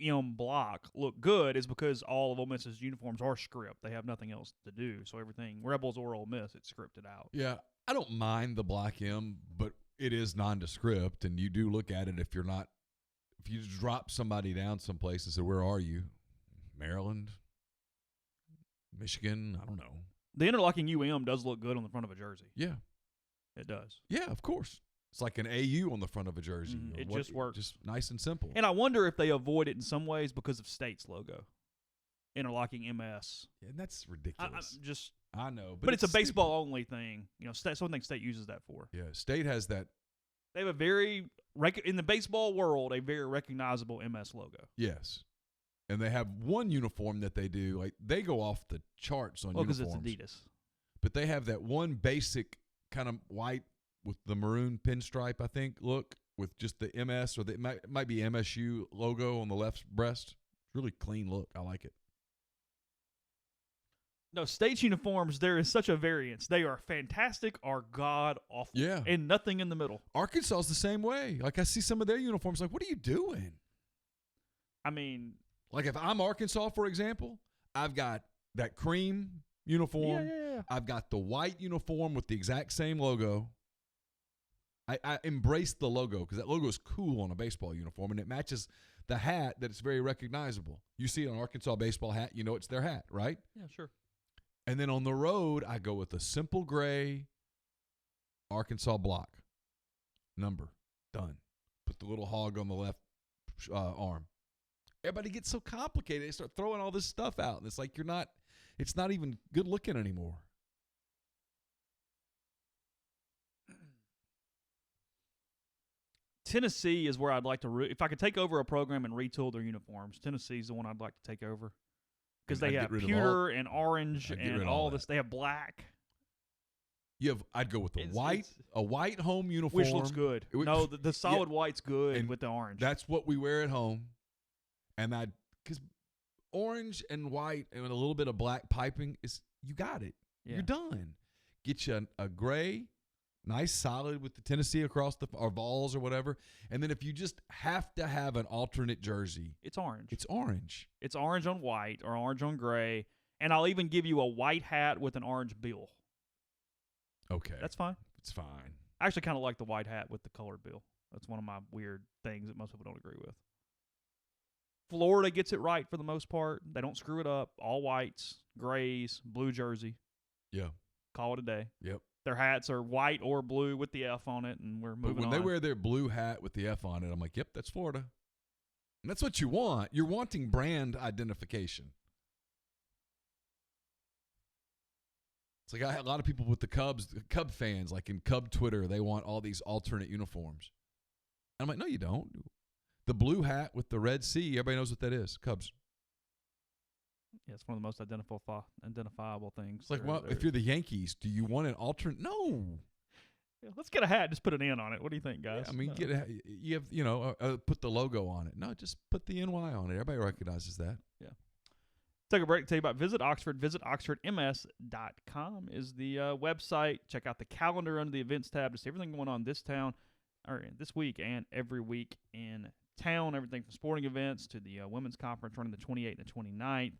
M block look good is because all of Ole Miss's uniforms are script. They have nothing else to do. So everything, Rebels or Ole Miss, it's scripted out. Yeah. I don't mind the black M, but it is nondescript, and you do look at it if you drop somebody down someplace and say, where are you? Maryland? Michigan? I don't know. The interlocking UM does look good on the front of a jersey. Yeah. It does. Yeah, of course. It's like an AU on the front of a jersey. Mm-hmm. It just works. Just nice and simple. And I wonder if they avoid it in some ways because of State's logo. Interlocking MS. Yeah, and that's ridiculous. I know. But it's a baseball-only thing. You know, something State uses that for. Yeah, State has that. They have in the baseball world, a very recognizable MS logo. Yes. And they have one uniform that they do. Like, they go off the charts on uniforms. Because it's Adidas. But they have that one basic kind of white with the maroon pinstripe, I think, look, with just the MS, or it might be MSU logo on the left breast. Really clean look. I like it. No, State's uniforms, there is such a variance. They are fantastic or god-awful. Yeah. And nothing in the middle. Arkansas is the same way. Like, I see some of their uniforms, like, what are you doing? I mean. Like, if I'm Arkansas, for example, I've got that cream uniform. Yeah. I've got the white uniform with the exact same logo. I embrace the logo because that logo is cool on a baseball uniform, and it matches the hat that it's very recognizable. You see an Arkansas baseball hat, you know it's their hat, right? Yeah, sure. And then on the road, I go with a simple gray Arkansas block. Number. Done. Put the little hog on the left arm. Everybody gets so complicated. They start throwing all this stuff out, and it's like it's not even good looking anymore. Tennessee is where I'd like to if I could take over a program and retool their uniforms, Tennessee's the one I'd like to take over. Because they have pewter and orange and all this. They have black. I'd go with a white home uniform. Which looks good. No, the solid white's good with the orange. That's what we wear at home. And because orange and white and a little bit of black piping, you got it. Yeah. You're done. Get you a gray, nice solid with the Tennessee across or balls or whatever. And then if you just have to have an alternate jersey. It's orange. It's orange. It's orange on white or orange on gray. And I'll even give you a white hat with an orange bill. Okay. That's fine. It's fine. I actually kind of like the white hat with the colored bill. That's one of my weird things that most people don't agree with. Florida gets it right for the most part. They don't screw it up. All whites, grays, blue jersey. Yeah. Call it a day. Yep. Their hats are white or blue with the F on it, and we're moving on. But when they wear their blue hat with the F on it, I'm like, yep, that's Florida. And that's what you want. You're wanting brand identification. It's like I had a lot of people with the Cub fans, like in Cub Twitter, they want all these alternate uniforms. And I'm like, no, you don't. The blue hat with the red C, everybody knows what that is. Cubs. Yeah, it's one of the most identifiable things. It's like, well, if you're the Yankees, do you want an alternate? No. Yeah, let's get a hat. Just put an N on it. What do you think, guys? Yeah, I mean, put the logo on it. No, just put the NY on it. Everybody recognizes that. Yeah. Take a break to tell you about Visit Oxford. Visit oxfordms.com is the website. Check out the calendar under the events tab to see everything going on this week and every week in town. Everything from sporting events to the women's conference running the 28th and the 29th.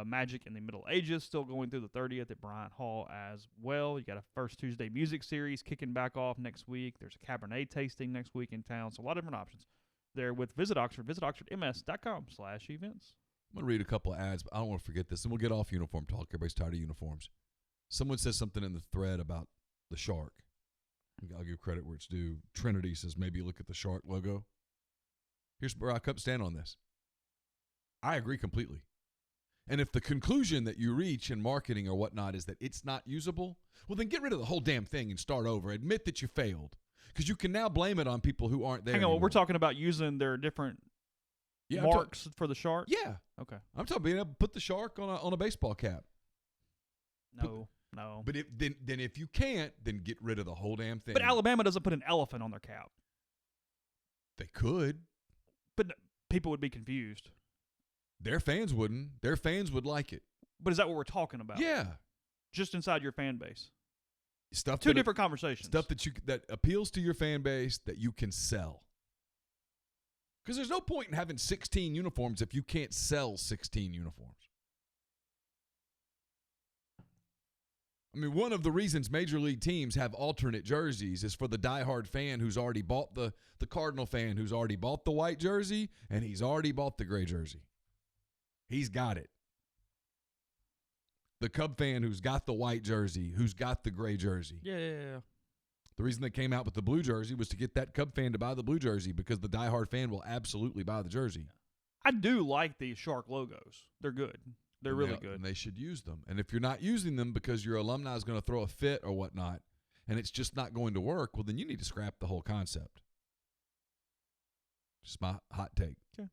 Magic in the Middle Ages still going through the 30th at Bryant Hall as well. You got a First Tuesday music series kicking back off next week. There's a Cabernet tasting next week in town. So a lot of different options there with Visit Oxford. Visit oxfordms.com/events. I'm going to read a couple of ads, but I don't want to forget this. And we'll get off uniform talk. Everybody's tired of uniforms. Someone says something in the thread about the shark. I'll give credit where it's due. Trinity says maybe look at the shark logo. Here's where I stand on this. I agree completely. And if the conclusion that you reach in marketing or whatnot is that it's not usable, well, then get rid of the whole damn thing and start over. Admit that you failed. Because you can now blame it on people who aren't there Hang on, anymore. we're talking about using their different marks for the shark? Yeah. Okay. I'm talking being able to put the shark on a baseball cap. No. But if you can't, then get rid of the whole damn thing. But Alabama doesn't put an elephant on their cap. They could. But people would be confused. Their fans wouldn't. Their fans would like it. But is that what we're talking about? Yeah. Just inside your fan base. Two different conversations. Stuff that appeals to your fan base that you can sell. Because there's no point in having 16 uniforms if you can't sell 16 uniforms. I mean, one of the reasons major league teams have alternate jerseys is for the diehard fan who's already bought the Cardinal fan who's already bought the white jersey and he's already bought the gray jersey. He's got it. The Cub fan who's got the white jersey, who's got the gray jersey. Yeah. The reason they came out with the blue jersey was to get that Cub fan to buy the blue jersey because the diehard fan will absolutely buy the jersey. I do like the shark logos. They're good. They're really good. And they should use them. And if you're not using them because your alumni is going to throw a fit or whatnot, and it's just not going to work, well, then you need to scrap the whole concept. Just my hot take. Okay.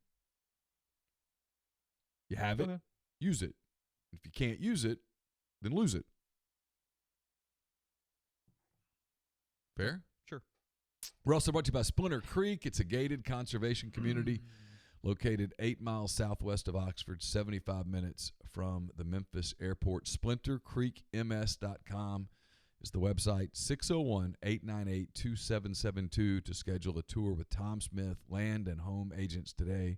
You have it, use it. If you can't use it, then lose it. Fair? Sure. We're also brought to you by Splinter Creek. It's a gated conservation community located 8 miles southwest of Oxford, 75 minutes from the Memphis airport. SplinterCreekMS.com is the website. 601-898-2772 to schedule a tour with Tom Smith, land and home agents today.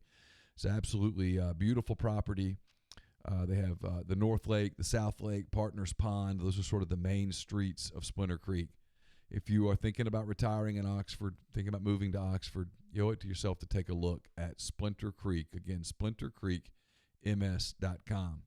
It's absolutely beautiful property. They have the North Lake, the South Lake, Partners Pond. Those are sort of the main streets of Splinter Creek. If you are thinking about retiring in Oxford, thinking about moving to Oxford, you owe it to yourself to take a look at Splinter Creek. Again, SplinterCreekMS.com.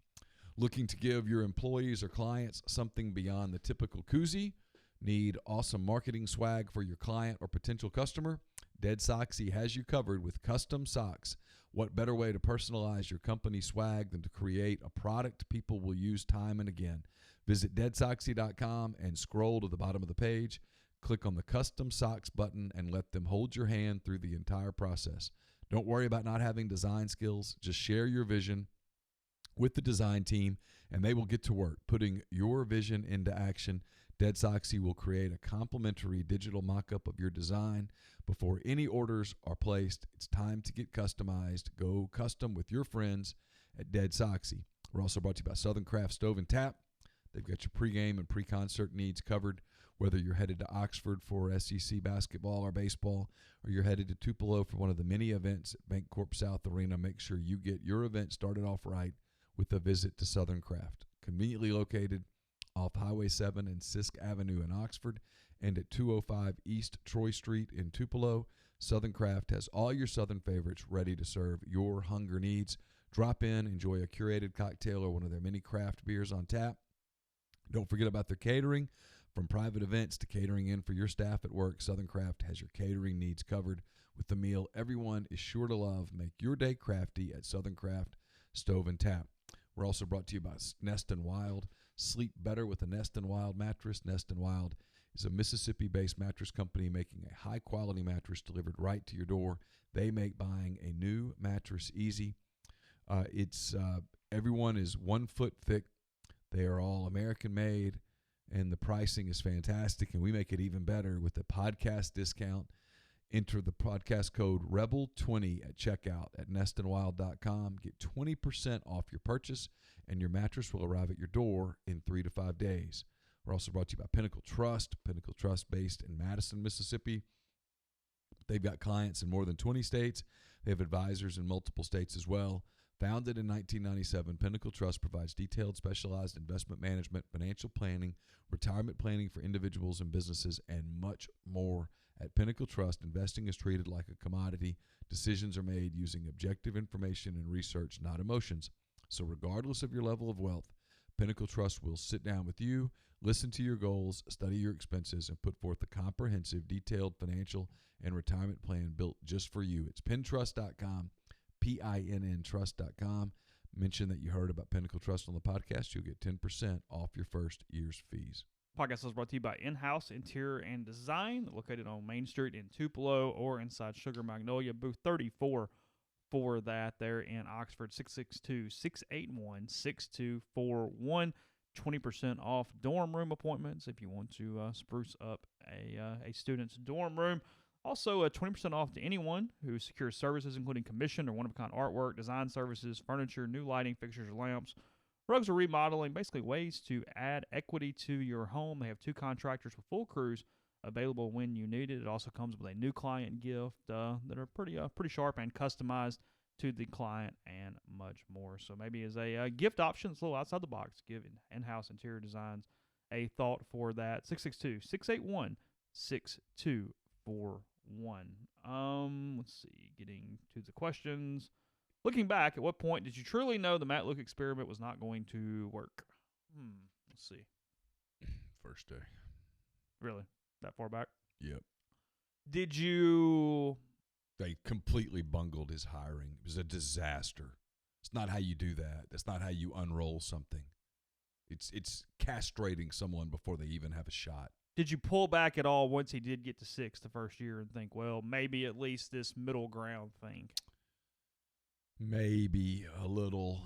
Looking to give your employees or clients something beyond the typical koozie? Need awesome marketing swag for your client or potential customer? Dead Soxy has you covered with custom socks. What better way to personalize your company swag than to create a product people will use time and again? Visit deadsoxy.com and scroll to the bottom of the page. Click on the custom socks button and let them hold your hand through the entire process. Don't worry about not having design skills. Just share your vision with the design team, and they will get to work putting your vision into action. Dead Soxy will create a complimentary digital mock-up of your design. Before any orders are placed, it's time to get customized. Go custom with your friends at Dead Soxy. We're also brought to you by Southern Craft Stove and Tap. They've got your pregame and pre-concert needs covered, whether you're headed to Oxford for SEC basketball or baseball, or you're headed to Tupelo for one of the many events at Bancorp South Arena. Make sure you get your event started off right with a visit to Southern Craft. Conveniently located off Highway 7 and Sisk Avenue in Oxford and at 205 East Troy Street in Tupelo, Southern Craft has all your Southern favorites ready to serve your hunger needs. Drop in, enjoy a curated cocktail or one of their many craft beers on tap. Don't forget about their catering. From private events to catering in for your staff at work, Southern Craft has your catering needs covered with the meal everyone is sure to love. Make your day crafty at Southern Craft Stove and Tap. We're also brought to you by Nest and Wild. Sleep better with a Nest and Wild mattress. Nest and Wild is a Mississippi-based mattress company making a high-quality mattress delivered right to your door. They make buying a new mattress easy. Everyone is 1 foot thick. They are all American-made, and the pricing is fantastic, and we make it even better with a podcast discount. Enter the podcast code REBEL20 at checkout at nestandwild.com. Get 20% off your purchase, and your mattress will arrive at your door in 3 to 5 days. We're also brought to you by Pinnacle Trust based in Madison, Mississippi. They've got clients in more than 20 states. They have advisors in multiple states as well. Founded in 1997, Pinnacle Trust provides detailed, specialized investment management, financial planning, retirement planning for individuals and businesses, and much more. At Pinnacle Trust, investing is treated like a commodity. Decisions are made using objective information and research, not emotions. So regardless of your level of wealth, Pinnacle Trust will sit down with you, listen to your goals, study your expenses, and put forth a comprehensive, detailed financial and retirement plan built just for you. It's pintrust.com. PINNtrust.com. Mention that you heard about Pinnacle Trust on the podcast. You'll get 10% off your first year's fees. Podcast is brought to you by In-House Interior and Design, located on Main Street in Tupelo or inside Sugar Magnolia, booth 34 for that there in Oxford, 662-681-6241. 20% off dorm room appointments if you want to spruce up a student's dorm room. Also, 20% off to anyone who secures services, including commission or one-of-a-kind artwork, design services, furniture, new lighting, fixtures, lamps, rugs or remodeling, basically ways to add equity to your home. They have 2 contractors with full crews available when you need it. It also comes with a new client gift that are pretty sharp and customized to the client and much more. So maybe as a gift option, it's a little outside the box. Give In-House Interior Designs a thought for that. 662-681-6241. Let's see, getting to the questions. Looking back, at what point did you truly know the Matt Luke experiment was not going to work? Let's see. First day. Really? That far back? Yep. Did you... They completely bungled his hiring. It was a disaster. It's not how you do that. That's not how you unroll something. It's castrating someone before they even have a shot. Did you pull back at all once he did get to 6 the first year and think, well, maybe at least this middle ground thing? Maybe a little.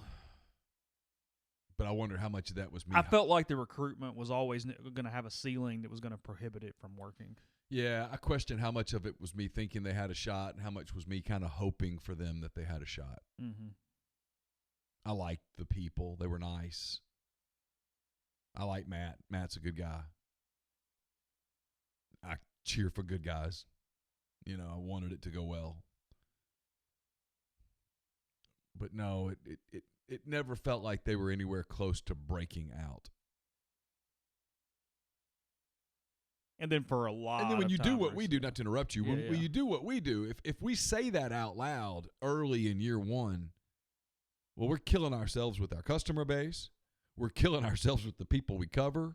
But I wonder how much of that was me. I felt like the recruitment was always going to have a ceiling that was going to prohibit it from working. Yeah, I question how much of it was me thinking they had a shot and how much was me kind of hoping for them that they had a shot. Mm-hmm. I liked the people. They were nice. I like Matt. Matt's a good guy. I cheer for good guys. You know, I wanted it to go well. But no, it never felt like they were anywhere close to breaking out. And then for a lot And then when you do what recently. we do, not to interrupt you, when you do what we do, if we say that out loud early in year one, well, we're killing ourselves with our customer base. We're killing ourselves with the people we cover.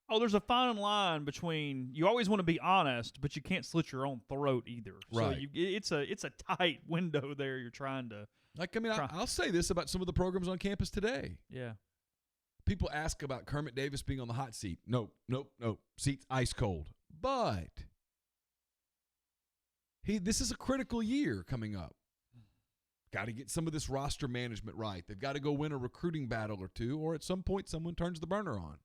Oh, there's a fine line between you always want to be honest, but you can't slit your own throat either. Right. So it's a tight window there. You're trying to. Like, I mean, I'll say this about some of the programs on campus today. Yeah. People ask about Kermit Davis being on the hot seat. Nope. Seat's ice cold. But this is a critical year coming up. Got to get some of this roster management right. They've got to go win a recruiting battle or two, or at some point someone turns the burner on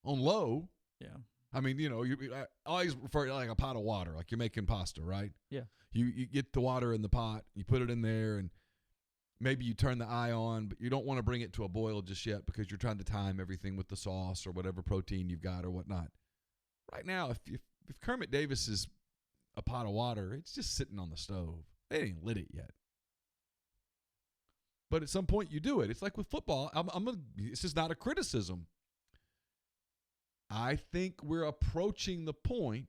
low. Yeah. I mean, I always refer to it like a pot of water, like you're making pasta, right? Yeah. You get the water in the pot, you put it in there, and maybe you turn the eye on, but you don't want to bring it to a boil just yet because you're trying to time everything with the sauce or whatever protein you've got or whatnot. Right now, if Kermit Davis is a pot of water, it's just sitting on the stove. They ain't lit it yet. But at some point you do it. It's like with football. It's just not a criticism. I think we're approaching the point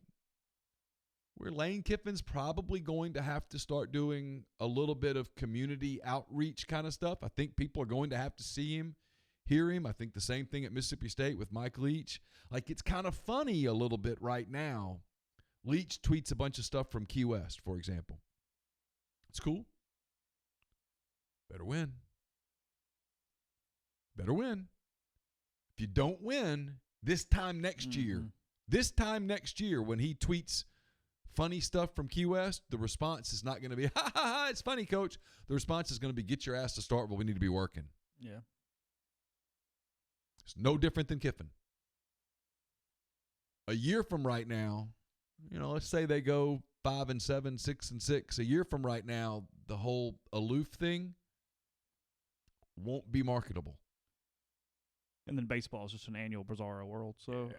where Lane Kiffin's probably going to have to start doing a little bit of community outreach kind of stuff. I think people are going to have to see him, hear him. I think the same thing at Mississippi State with Mike Leach. Like, it's kind of funny a little bit right now. Leach tweets a bunch of stuff from Key West, for example. It's cool. Better win. Better win. If you don't win this time next year, when he tweets funny stuff from Key West, the response is not going to be, ha, ha, ha, it's funny, coach. The response is going to be, get your ass to Starkville. We need to be working. Yeah. It's no different than Kiffin. A year from right now, let's say they go 5-7, 6-6. A year from right now, the whole aloof thing won't be marketable. And then baseball is just an annual bizarro world. So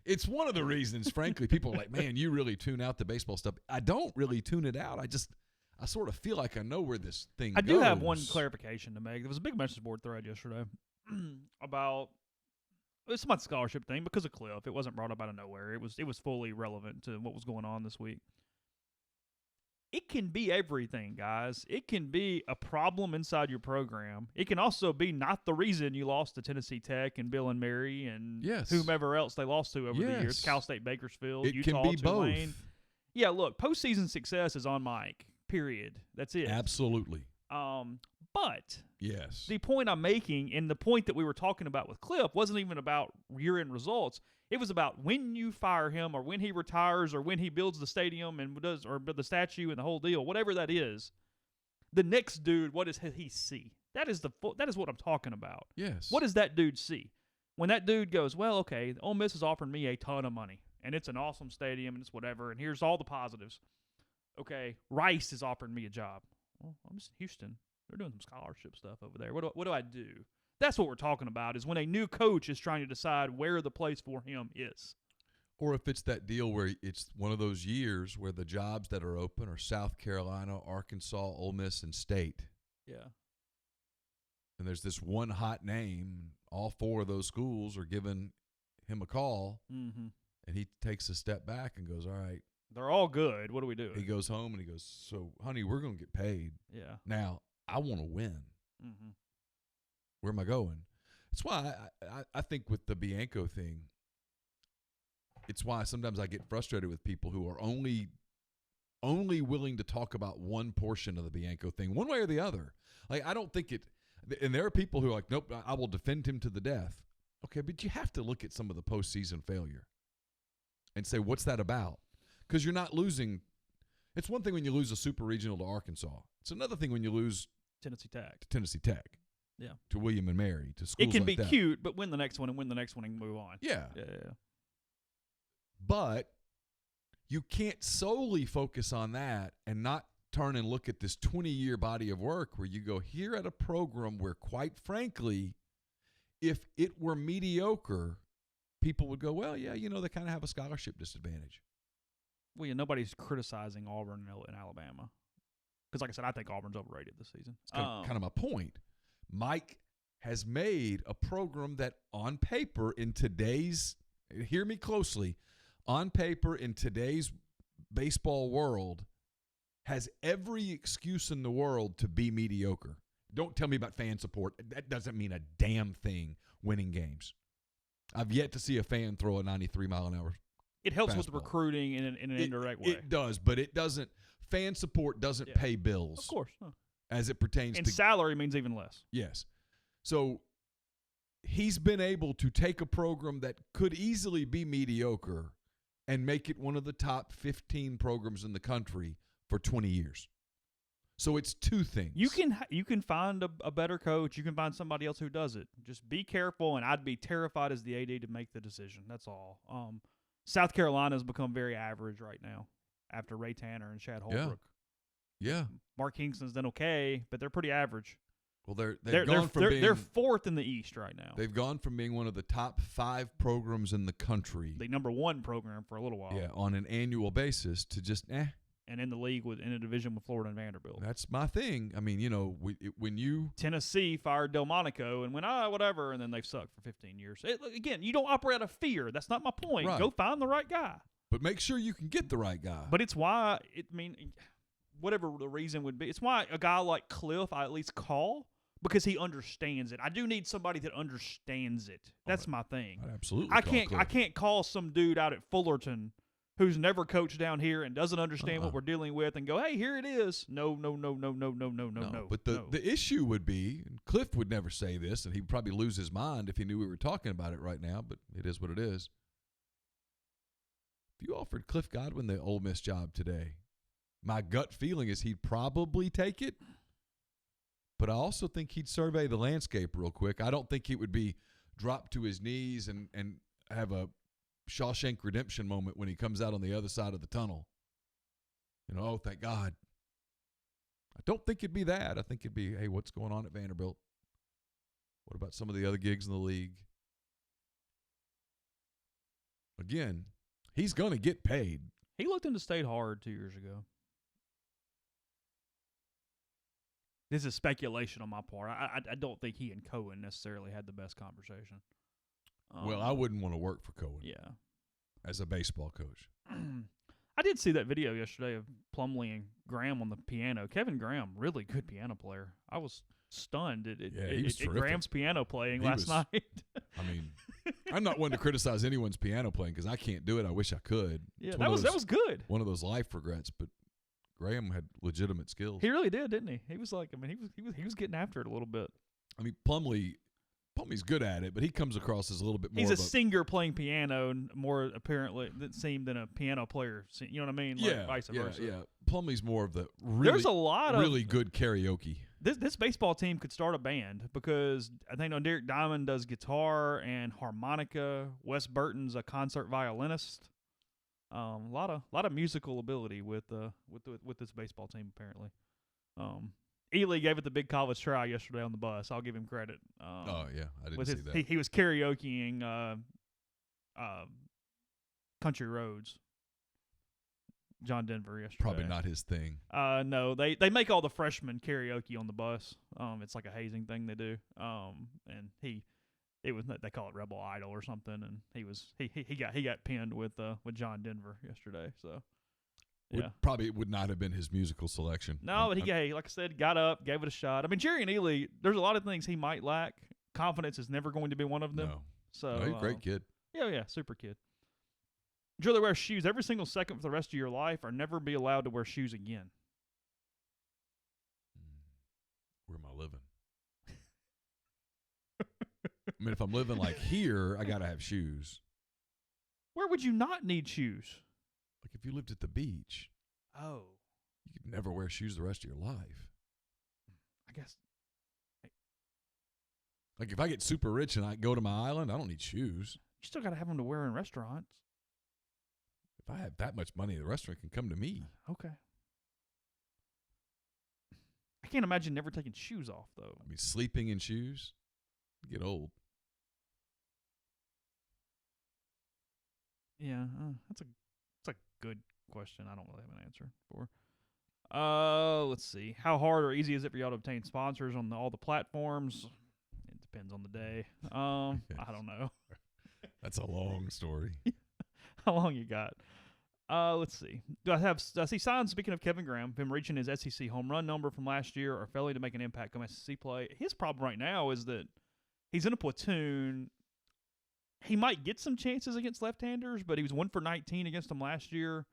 it's one of the reasons, frankly, people are like, man, you really tune out the baseball stuff. I don't really tune it out. I sort of feel like I know where this thing goes. I do have one clarification to make. There was a big message board thread yesterday about it's about the scholarship thing because of Cliff. It wasn't brought up out of nowhere. It was fully relevant to what was going on this week. It can be everything, guys. It can be a problem inside your program. It can also be not the reason you lost to Tennessee Tech and Bill and Mary and whomever else they lost to over the years. Cal State, Bakersfield, Utah, can be Tulane. both. Yeah, look, postseason success is on Mike, period. That's it. Absolutely. But yes, the point I'm making and the point that we were talking about with Cliff wasn't even about year-end results. It was about when you fire him or when he retires or when he builds the stadium and does or the statue and the whole deal, whatever that is. The next dude, what does he see? That is what I'm talking about. Yes. What does that dude see? When that dude goes, well, okay, Ole Miss is offering me a ton of money, and it's an awesome stadium and it's whatever, and here's all the positives. Okay, Rice is offering me a job. Well, I'm just in Houston. They're doing some scholarship stuff over there. What do I do? That's what we're talking about, is when a new coach is trying to decide where the place for him is. Or if it's that deal where it's one of those years where the jobs that are open are South Carolina, Arkansas, Ole Miss, and State. Yeah. And there's this one hot name. All four of those schools are giving him a call, and he takes a step back and goes, all right. They're all good. What do we do? He goes home and he goes, so, honey, we're going to get paid. Yeah. Now, I want to win. Mm-hmm. Where am I going? That's why I think with the Bianco thing, it's why sometimes I get frustrated with people who are only willing to talk about one portion of the Bianco thing, one way or the other. Like, I don't think it – and there are people who are like, nope, I will defend him to the death. Okay, but you have to look at some of the postseason failure and say, what's that about? Because you're not losing – it's one thing when you lose a super regional to Arkansas. It's another thing when you lose Tennessee Tech. Yeah. To William and Mary, to schools it can like be that. cute, but win the next one and move on. Yeah. Yeah. But you can't solely focus on that and not turn and look at this 20-year body of work where you go, here at a program where, quite frankly, if it were mediocre, people would go, well, yeah, they kind of have a scholarship disadvantage. Well, yeah, nobody's criticizing Auburn and Alabama. Because, like I said, I think Auburn's overrated this season. It's kind of my point. Mike has made a program that on paper in today's – hear me closely – on paper in today's baseball world has every excuse in the world to be mediocre. Don't tell me about fan support. That doesn't mean a damn thing winning games. I've yet to see a fan throw a 93-mile-an-hour It helps fastball. With recruiting in an indirect way. It does, but it doesn't – fan support doesn't pay bills. Of course. Huh. As it pertains to – and salary means even less. Yes. So he's been able to take a program that could easily be mediocre and make it one of the top 15 programs in the country, for 20 years. So it's two things. You can find a better coach. You can find somebody else who does it. Just be careful, and I'd be terrified as the AD to make the decision. That's all. South Carolina's become very average right now after Ray Tanner and Chad Holbrook. Yeah. Mark Kingston's done okay, but they're pretty average. Well, they're fourth in the East right now. They've gone from being one of the top 5 programs in the country, the number 1 program for a little while. Yeah, on an annual basis to just and in the league in a division with Florida and Vanderbilt. That's my thing. I mean, when you Tennessee fired Delmonico and went whatever, and then they've sucked for 15 years. Again, you don't operate out of fear. That's not my point. Right. Go find the right guy. But make sure you can get the right guy. But it's why whatever the reason would be, it's why a guy like Cliff I at least call, because he understands it. I do need somebody that understands it. That's my thing. Absolutely. I can't call some dude out at Fullerton who's never coached down here and doesn't understand what we're dealing with and go, hey, here it is. No. But the issue would be, and Cliff would never say this, and he'd probably lose his mind if he knew we were talking about it right now, but it is what it is. If you offered Cliff Godwin the Ole Miss job today, my gut feeling is he'd probably take it, but I also think he'd survey the landscape real quick. I don't think it would be drop to his knees and have a Shawshank Redemption moment when he comes out on the other side of the tunnel. Oh, thank God. I don't think it'd be that. I think it'd be, hey, what's going on at Vanderbilt? What about some of the other gigs in the league? Again, he's going to get paid. He looked into state hard 2 years ago. This is speculation on my part. I don't think he and Cohen necessarily had the best conversation. Well, I wouldn't want to work for Cohen. Yeah. As a baseball coach. I did see that video yesterday of Plumlee and Graham on the piano. Kevin Graham, really good piano player. I was stunned at Graham's piano playing last night. I mean, I'm not one to criticize anyone's piano playing because I can't do it. I wish I could. Yeah, that was good. One of those life regrets, but Graham had legitimate skills. He really did, didn't he? He was like, he was getting after it a little bit. I mean, Plumlee's good at it, but he comes across as a little bit more. He's a singer playing piano, and more apparently it seemed than a piano player. You know what I mean? Like vice versa. Yeah. Plumlee's more of the there's a lot of really good karaoke. This baseball team could start a band because I think Derek Diamond does guitar and harmonica. Wes Burton's a concert violinist. A lot of musical ability with this baseball team apparently. Ely gave it the big college try yesterday on the bus. I'll give him credit. I didn't see that. He was karaokeing Country Roads. John Denver yesterday. Probably not his thing. No, they make all the freshmen karaoke on the bus. It's like a hazing thing they do. And they call it Rebel Idol or something. And he got pinned with John Denver yesterday. So. Yeah, probably would not have been his musical selection. No, but he, like I said, got up, gave it a shot. I mean, Jerry and Ely, there's a lot of things he might lack. Confidence is never going to be one of them. No. So, he's a great kid. Yeah, super kid. Would you rather wear shoes every single second for the rest of your life or never be allowed to wear shoes again? Where am I living? I mean, if I'm living like here, I got to have shoes. Where would you not need shoes? Like if you lived at the beach. Oh. You could never wear shoes the rest of your life. I guess. Like if I get super rich and I go to my island, I don't need shoes. You still got to have them to wear in restaurants. If I have that much money, the restaurant can come to me. Okay. I can't imagine never taking shoes off, though. I mean, sleeping in shoes, you get old. Yeah, that's a good question. I don't really have an answer for. Let's see. How hard or easy is it for y'all to obtain sponsors on all the platforms? It depends on the day. I don't know. That's a long story. How long you got? Let's see. Do I see signs, speaking of Kevin Graham, of him reaching his SEC home run number from last year or failing to make an impact on SEC play? His problem right now is that he's in a platoon. He might get some chances against left-handers, but he was 1 for 19 against them last year.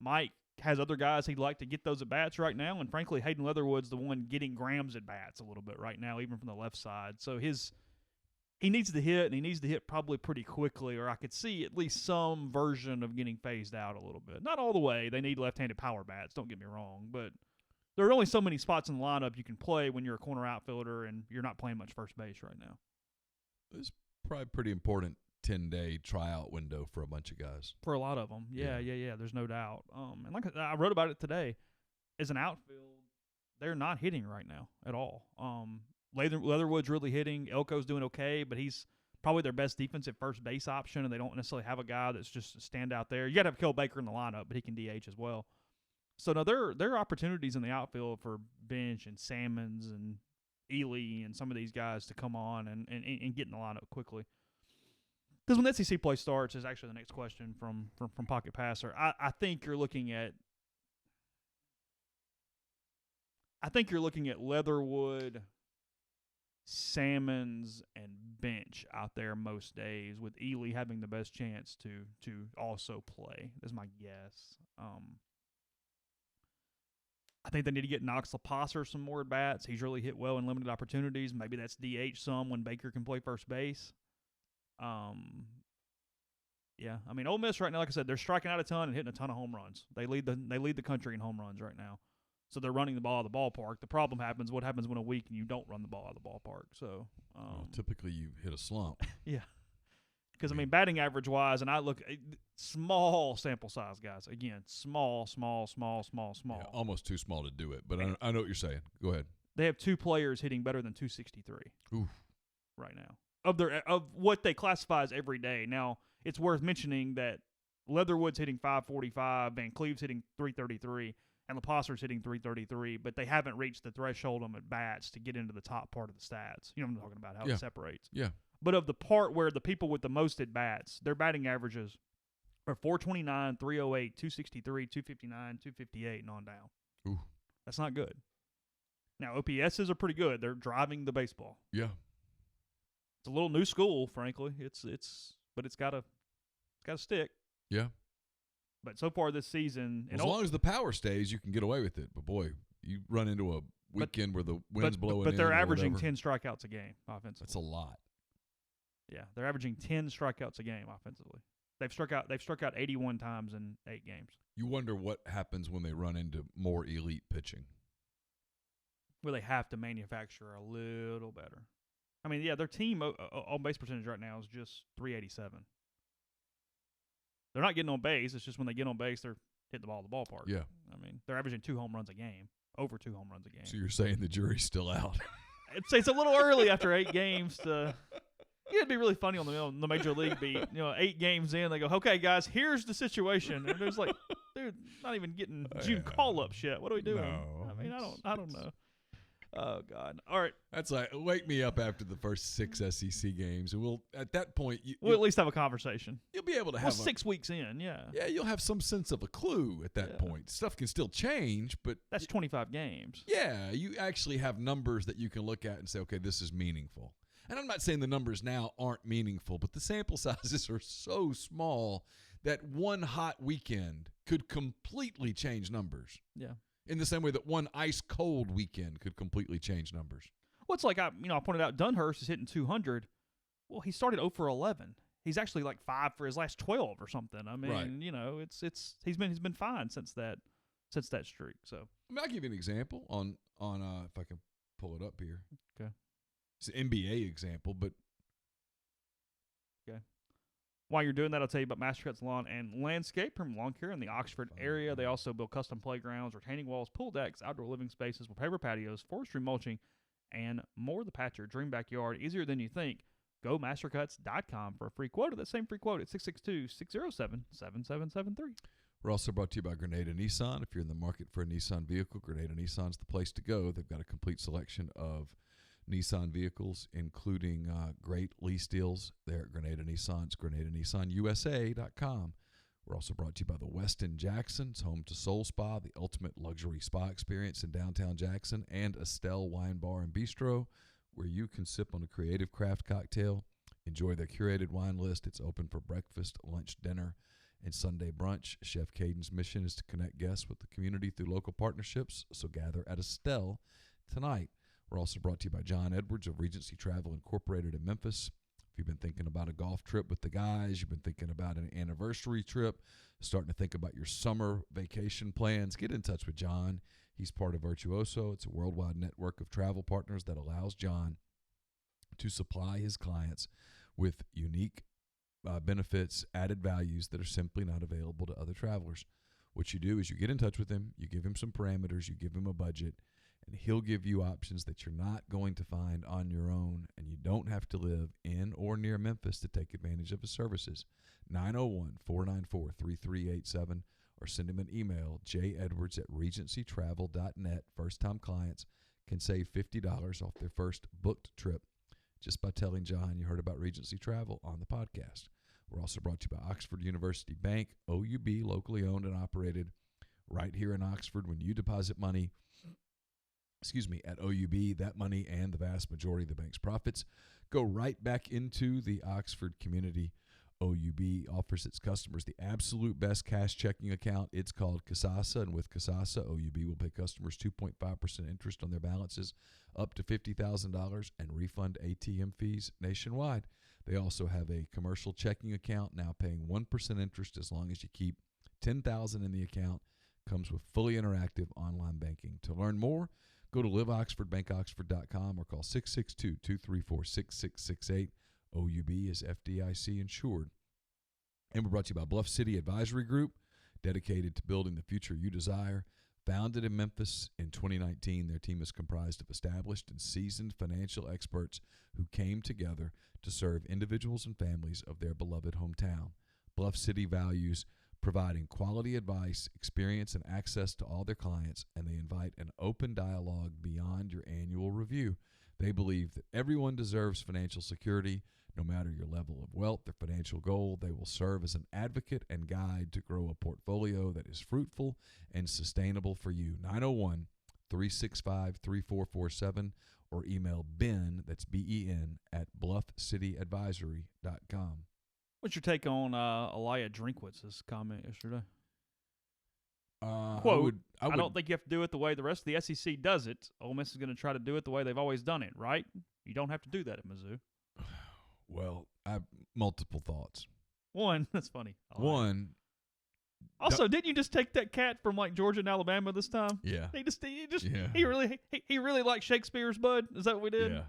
Mike has other guys he'd like to get those at-bats right now, and frankly, Hayden Leatherwood's the one getting Graham's at-bats a little bit right now, even from the left side. So he needs to hit, and he needs to hit probably pretty quickly, or I could see at least some version of getting phased out a little bit. Not all the way. They need left-handed power bats, don't get me wrong, but there are only so many spots in the lineup you can play when you're a corner outfielder and you're not playing much first base right now. It's probably pretty important 10-day tryout window for a bunch of guys. For a lot of them. Yeah. There's no doubt. And like I wrote about it today, as an outfield, they're not hitting right now at all. Leatherwood's really hitting. Elko's doing okay, but he's probably their best defensive first base option, and they don't necessarily have a guy that's just a standout there. You got to have Kel Baker in the lineup, but he can DH as well. So, no, there are opportunities in the outfield for Bench and Salmons and Ely and some of these guys to come on and get in the lineup quickly. Because when SEC play starts is actually the next question from Pocket Passer. I think you're looking at Leatherwood, Salmons, and Bench out there most days, with Ely having the best chance to also play. That's my guess. I think they need to get Knox LaPasser some more at bats. He's really hit well in limited opportunities. Maybe that's DH some when Baker can play first base. Yeah, I mean, Ole Miss right now, like I said, they're striking out a ton and hitting a ton of home runs. They lead the country in home runs right now. So they're running the ball out of the ballpark. The problem happens, what happens when a week and you don't run the ball out of the ballpark? So typically you hit a slump. Yeah. Because, I mean, batting average-wise, and I look small sample size, guys. Again, small. Yeah, almost too small to do it, but I know what you're saying. Go ahead. They have two players hitting better than 263 Oof. right now of what they classify as every day. Now, it's worth mentioning that Leatherwood's hitting 545, Van Cleve's hitting 333, and LaPasser's hitting 333, but they haven't reached the threshold on at bats to get into the top part of the stats. You know what I'm talking about, how it separates. Yeah. But of the part where the people with the most at bats, their batting averages are 429, 308, 263, 259, 258, and on down. Ooh. That's not good. Now, OPSs are pretty good. They're driving the baseball. Yeah. It's a little new school, frankly. But it's got to stick. Yeah. But so far this season, as long as the power stays, you can get away with it. But boy, you run into a weekend where the wind's blowing in. But they're averaging 10 strikeouts a game offensively. That's a lot. Yeah, they're averaging 10 strikeouts a game offensively. They've struck out 81 times in 8 games. You wonder what happens when they run into more elite pitching. Well, they have to manufacture a little better. I mean, yeah, their team on base percentage right now is just 387. They're not getting on base. It's just when they get on base, they're hitting the ball at the ballpark. Yeah. I mean, they're averaging 2 home runs a game, over 2 home runs a game. So you're saying the jury's still out? It's a little early after 8 games to. Yeah, it'd be really funny on the Major League beat. 8 games in, they go, okay, guys, here's the situation. And there's like, dude, not even getting June call-ups yet. What are we doing? No, I mean, I don't know. Oh, God. All right. That's like, wake me up after the first 6 SEC games. And we'll, at that point, we'll at least have a conversation. You'll be able to have 6 weeks in, yeah. Yeah, you'll have some sense of a clue at that point. Stuff can still change, but. That's 25 games. Yeah, you actually have numbers that you can look at and say, okay, this is meaningful. And I'm not saying the numbers now aren't meaningful, but the sample sizes are so small that one hot weekend could completely change numbers. Yeah. In the same way that one ice cold weekend could completely change numbers. Well, it's like I pointed out, Dunhurst is hitting 200. Well, he started 0 for 11. He's actually like 5 for his last 12 or something. I mean, right. He's been fine since that streak. So I mean, I'll give you an example on if I can pull it up here. Okay. It's an NBA example, but okay. While you're doing that, I'll tell you about Mastercuts Lawn and Landscape from Lawn Care in the Oxford area. They also build custom playgrounds, retaining walls, pool decks, outdoor living spaces, paper patios, forestry mulching, and more. The patch your dream backyard easier than you think. Go mastercuts.com for a free quote. That same free quote at 662-607-7773. We're also brought to you by Grenada Nissan. If you're in the market for a Nissan vehicle, Grenada Nissan's the place to go. They've got a complete selection of Nissan vehicles, including great lease deals there at Grenada Nissan's GrenadaNissanUSA.com. We're also brought to you by the Westin Jackson's, home to Soul Spa, the ultimate luxury spa experience in downtown Jackson, and Estelle Wine Bar and Bistro, where you can sip on a creative craft cocktail, enjoy their curated wine list. It's open for breakfast, lunch, dinner, and Sunday brunch. Chef Caden's mission is to connect guests with the community through local partnerships, so gather at Estelle tonight. We're also brought to you by John Edwards of Regency Travel Incorporated in Memphis. you've been thinking about a golf trip with the guys, you've been thinking about an anniversary trip, starting to think about your summer vacation plans, get in touch with John. He's part of Virtuoso. It's a worldwide network of travel partners that allows John to supply his clients with unique benefits, added values that are simply not available to other travelers. What you do is you get in touch with him, you give him some parameters, you give him a budget, and he'll give you options that you're not going to find on your own, and you don't have to live in or near Memphis to take advantage of his services. 901-494-3387, or send him an email, jedwards@regencytravel.net. First-time clients can save $50 off their first booked trip just by telling John you heard about Regency Travel on the podcast. We're also brought to you by Oxford University Bank, OUB, locally owned and operated right here in Oxford. When you deposit money, at OUB, that money and the vast majority of the bank's profits go right back into the Oxford community. OUB offers its customers the absolute best cash checking account. It's called Kasasa, and with Kasasa, OUB will pay customers 2.5% interest on their balances up to $50,000 and refund ATM fees nationwide. They also have a commercial checking account now paying 1% interest as long as you keep $10,000 in the account. Comes with fully interactive online banking. To learn more, go to liveoxfordbankoxford.com or call 662-234-6668. OUB is FDIC insured. And we're brought to you by Bluff City Advisory Group, dedicated to building the future you desire. Founded in Memphis in 2019, their team is comprised of established and seasoned financial experts who came together to serve individuals and families of their beloved hometown. Bluff City values providing quality advice, experience, and access to all their clients, and they invite an open dialogue beyond your annual review. They believe that everyone deserves financial security, no matter your level of wealth or financial goal. They will serve as an advocate and guide to grow a portfolio that is fruitful and sustainable for you. 901-365-3447 or email Ben, that's Ben, at bluffcityadvisory.com. What's your take on Elia Drinkwitz's comment yesterday? Quote, I don't think you have to do it the way the rest of the SEC does it. Ole Miss is going to try to do it the way they've always done it, right? You don't have to do that at Mizzou. Well, I have multiple thoughts. One, that's funny. One. Also, didn't you just take that cat from like Georgia and Alabama this time? Yeah. He really liked Shakespeare's bud. Is that what we did? Yeah.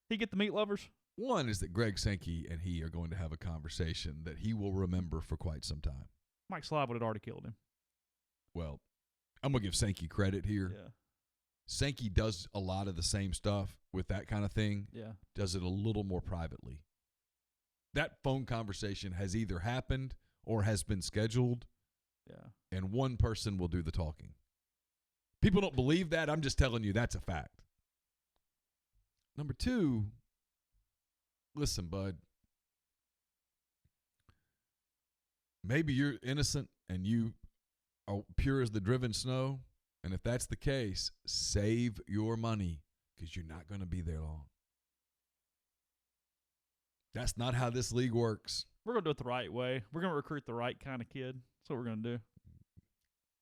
He get the meat lovers. One is that Greg Sankey and he are going to have a conversation that he will remember for quite some time. Mike Slob would have already killed him. Well, I'm going to give Sankey credit here. Yeah. Sankey does a lot of the same stuff with that kind of thing. Yeah. Does it a little more privately. That phone conversation has either happened or has been scheduled. Yeah. And one person will do the talking. People don't believe that. I'm just telling you that's a fact. Number two, listen, bud. Maybe you're innocent and you are pure as the driven snow. And if that's the case, save your money because you're not going to be there long. That's not how this league works. We're going to do it the right way. We're going to recruit the right kind of kid. That's what we're going to do.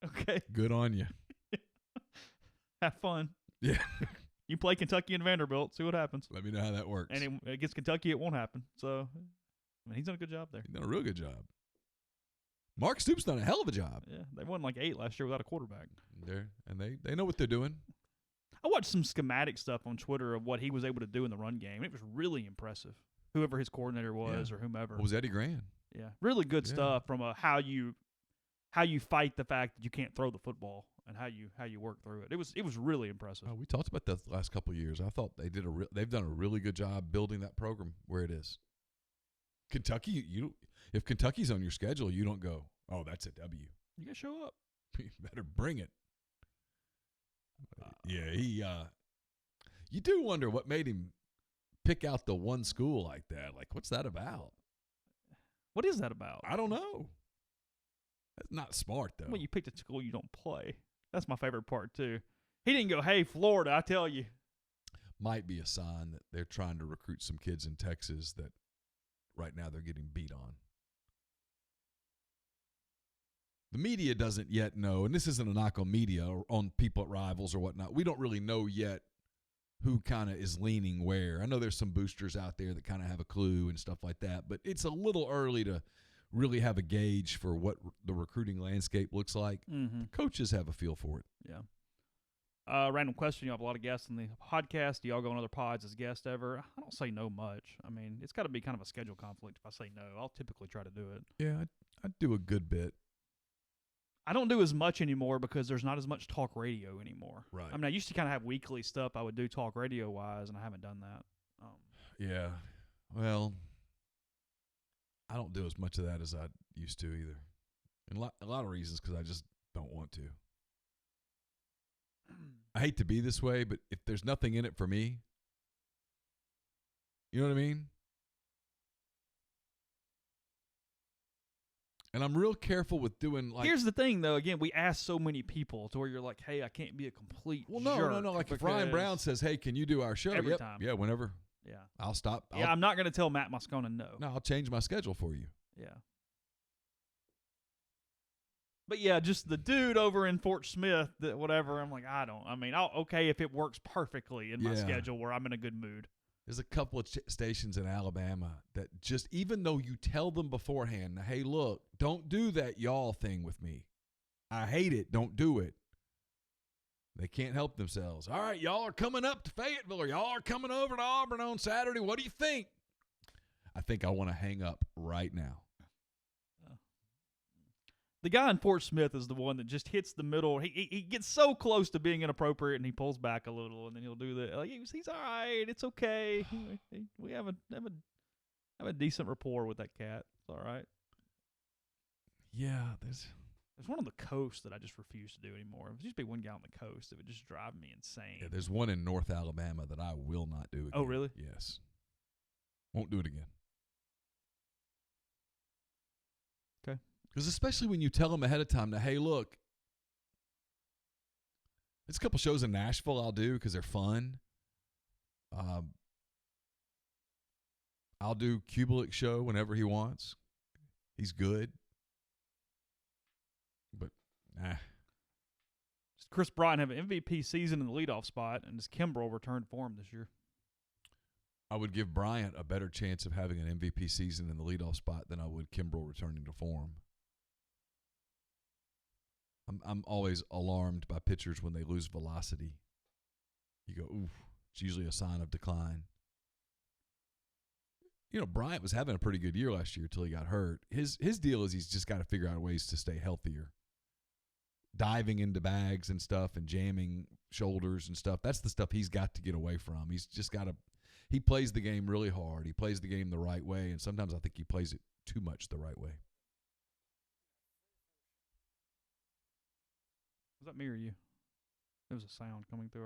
Okay. Good on you. Have fun. Yeah. You play Kentucky and Vanderbilt. See what happens. Let me know how that works. And against Kentucky, it won't happen. So, I mean, he's done a good job there. He's done a real good job. Mark Stoops done a hell of a job. Yeah, they won like 8 last year without a quarterback. They know what they're doing. I watched some schematic stuff on Twitter of what he was able to do in the run game. It was really impressive. Whoever his coordinator was or whomever. It was Eddie Gran. Yeah, really good stuff from how you fight the fact that you can't throw the football and how you work through it. It was really impressive. We talked about that the last couple of years. I thought they've done a really good job building that program where it is. Kentucky, if Kentucky's on your schedule, you don't go, oh, that's a W. You gotta show up. You better bring it. You do wonder what made him pick out the one school like that. Like, what's that about? What is that about? I don't know. That's not smart, though. Well, you picked a school you don't play. That's my favorite part, too. He didn't go, hey, Florida, I tell you. Might be a sign that they're trying to recruit some kids in Texas that right now they're getting beat on. The media doesn't yet know, and this isn't a knock on media or on people at Rivals or whatnot. We don't really know yet who kind of is leaning where. I know there's some boosters out there that kind of have a clue and stuff like that, but it's a little early to really have a gauge for what the recruiting landscape looks like. Mm-hmm. The coaches have a feel for it. Yeah. Random question. You have a lot of guests on the podcast. Do y'all go on other pods as guests ever? I don't say no much. I mean, it's got to be kind of a schedule conflict if I say no. I'll typically try to do it. Yeah, I do a good bit. I don't do as much anymore because there's not as much talk radio anymore. Right. I mean, I used to kind of have weekly stuff I would do talk radio wise, and I haven't done that. Yeah. Well, I don't do as much of that as I used to either. And a lot of reasons because I just don't want to. I hate to be this way, but if there's nothing in it for me, you know what I mean? And I'm real careful with doing like. Here's the thing, though. Again, we ask so many people to where you're like, "Hey, I can't be a complete jerk." No. Like if Ryan Brown says, "Hey, can you do our show?" Every time. Yeah, whenever. Yeah. I'll stop. I'm not going to tell Matt Moscona no. No, I'll change my schedule for you. Yeah. But yeah, just the dude over in Fort Smith, that whatever. I'm like, okay if it works perfectly in my schedule where I'm in a good mood. There's a couple of stations in Alabama that just, even though you tell them beforehand, hey, look, don't do that y'all thing with me. I hate it. Don't do it. They can't help themselves. All right, y'all are coming up to Fayetteville, or y'all are coming over to Auburn on Saturday. What do you think? I think I want to hang up right now. The guy in Fort Smith is the one that just hits the middle. He gets so close to being inappropriate, and he pulls back a little, and then he'll do that. Like, he's all right. It's okay. We have a decent rapport with that cat. It's all right. Yeah, there's one on the coast that I just refuse to do anymore. If there used to be one guy on the coast that would just drive me insane. Yeah, there's one in North Alabama that I will not do again. Oh, really? Yes. Won't do it again. Okay. Because especially when you tell them ahead of time that, hey, look, there's a couple shows in Nashville I'll do because they're fun. I'll do Kubelik's show whenever he wants. He's good. But, nah. Does Chris Bryant have an MVP season in the leadoff spot, and does Kimbrel return to form this year? I would give Bryant a better chance of having an MVP season in the leadoff spot than I would Kimbrel returning to form. I'm always alarmed by pitchers when they lose velocity. You go, oof, it's usually a sign of decline. You know, Bryant was having a pretty good year last year until he got hurt. His deal is he's just got to figure out ways to stay healthier. Diving into bags and stuff and jamming shoulders and stuff, that's the stuff he's got to get away from. He's just got to – he plays the game really hard. He plays the game the right way, and sometimes I think he plays it too much the right way. Was that me or you? There was a sound coming through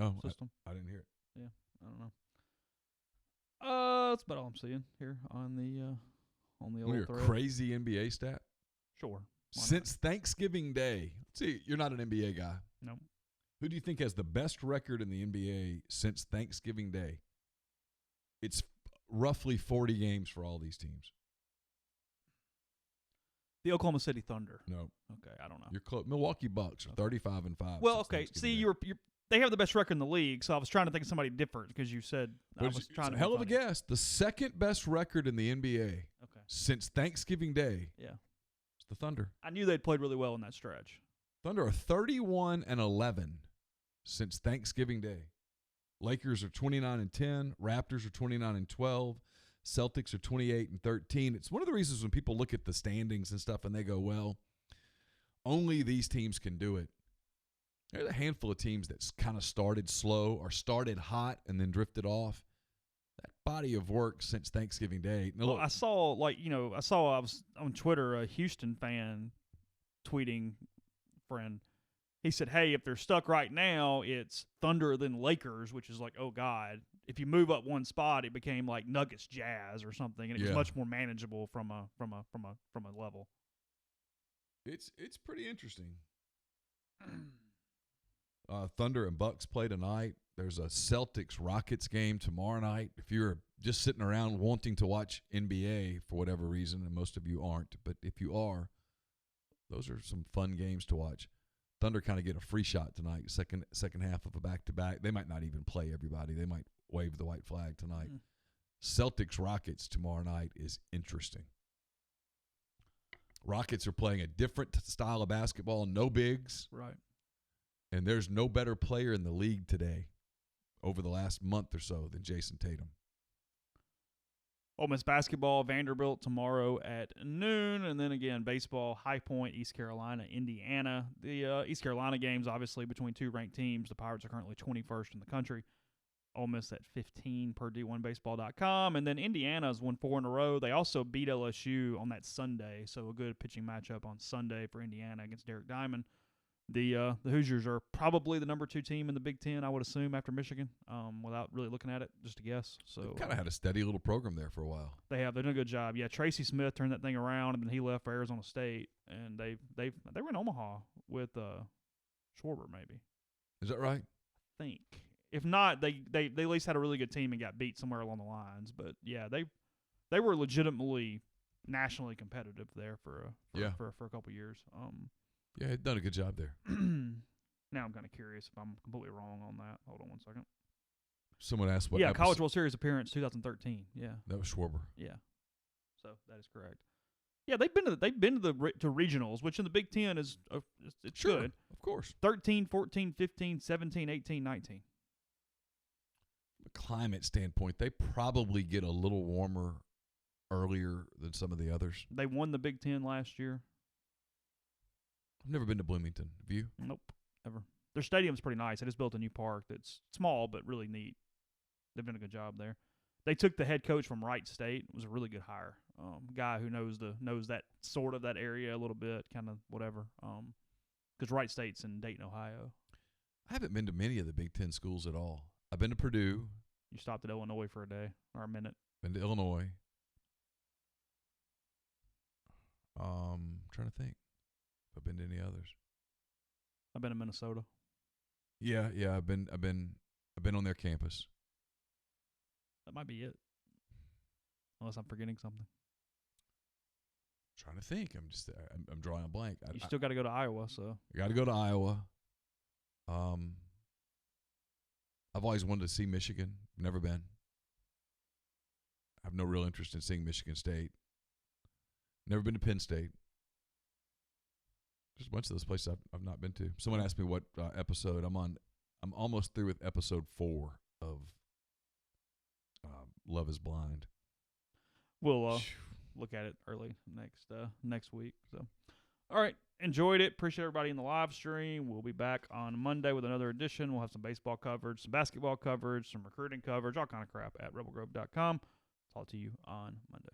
our system. I didn't hear it. Yeah, I don't know. That's about all I'm seeing here on the old thread. Crazy NBA stat? Sure. Since Thanksgiving Day. Let's see, you're not an NBA guy. No. Who do you think has the best record in the NBA since Thanksgiving Day? It's roughly 40 games for all these teams. The Oklahoma City Thunder. No. Okay, I don't know. You're close. Milwaukee Bucks are 35-5. Well, okay. See, they have the best record in the league, so I was trying to think of somebody different because you said I was trying to. Hell of a guess. The second best record in the NBA since Thanksgiving Day. Yeah. It's the Thunder. I knew they'd played really well in that stretch. Thunder are 31-11 since Thanksgiving Day. Lakers are 29-10. Raptors are 29-12. Celtics are 28-13. It's one of the reasons when people look at the standings and stuff and they go, well, only these teams can do it. There's a handful of teams that kind of started slow or started hot and then drifted off. That body of work since Thanksgiving Day. Now, well, I was on Twitter, a Houston fan tweeting friend. He said, hey, if they're stuck right now, it's Thunder then Lakers, which is like, oh, God. If you move up one spot, it became like Nuggets Jazz or something, and it was much more manageable from a level. It's pretty interesting. Thunder and Bucks play tonight. There's a Celtics-Rockets game tomorrow night. If you're just sitting around wanting to watch NBA for whatever reason, and most of you aren't, but if you are, those are some fun games to watch. Thunder kind of get a free shot tonight, second half of a back-to-back. They might not even play everybody. They might wave the white flag tonight. Celtics-Rockets tomorrow night is interesting. Rockets are playing a different style of basketball, no bigs. Right. And there's no better player in the league today over the last month or so than Jason Tatum. Ole Miss basketball, Vanderbilt tomorrow at noon. And then again, baseball, High Point, East Carolina, Indiana. The East Carolina games, obviously, between two ranked teams. The Pirates are currently 21st in the country. Ole Miss at 15 per D1Baseball.com. And then Indiana's won 4 in a row. They also beat LSU on that Sunday, so a good pitching matchup on Sunday for Indiana against Derek Diamond. The Hoosiers are probably the number 2 team in the Big Ten, I would assume, after Michigan, without really looking at it, just a guess. So They've kind of had a steady little program there for a while. They're doing a good job. Yeah, Tracy Smith turned that thing around, and then he left for Arizona State, and they were in Omaha with Schwarber, maybe. Is that right? I think. If not, they at least had a really good team and got beat somewhere along the lines. But yeah, they were legitimately nationally competitive there for a couple years. Yeah, they've done a good job there. Now I'm kind of curious if I'm completely wrong on that. Hold on one second. Someone asked what. Yeah, College World Series appearance 2013. Yeah, that was Schwarber. Yeah, so that is correct. Yeah, they've been to regionals, which in the Big Ten is it's sure, good. Of course. 13, 14, 15, 17, 18, 19. From a climate standpoint, they probably get a little warmer earlier than some of the others. They won the Big Ten last year. I've never been to Bloomington. Have you? Nope, ever. Their stadium's pretty nice. They just built a new park that's small but really neat. They've done a good job there. They took the head coach from Wright State. It was a really good hire. Guy who knows that sort of that area a little bit, kind of whatever. Because Wright State's in Dayton, Ohio. I haven't been to many of the Big Ten schools at all. I've been to Purdue. You stopped at Illinois for a day or a minute. Been to Illinois. Trying to think. If I've been to any others. I've been to Minnesota. Yeah. I've been on their campus. That might be it. Unless I'm forgetting something. Trying to think. I'm drawing a blank. You still got to go to Iowa, so. I got to go to Iowa. I've always wanted to see Michigan. Never been. I have no real interest in seeing Michigan State. Never been to Penn State. Just a bunch of those places I've not been to. Someone asked me what episode I'm on. I'm almost through with episode 4 of Love is Blind. We'll look at it early next week. So, all right, enjoyed it. Appreciate everybody in the live stream. We'll be back on Monday with another edition. We'll have some baseball coverage, some basketball coverage, some recruiting coverage, all kind of crap at rebelgrove.com. Talk to you on Monday.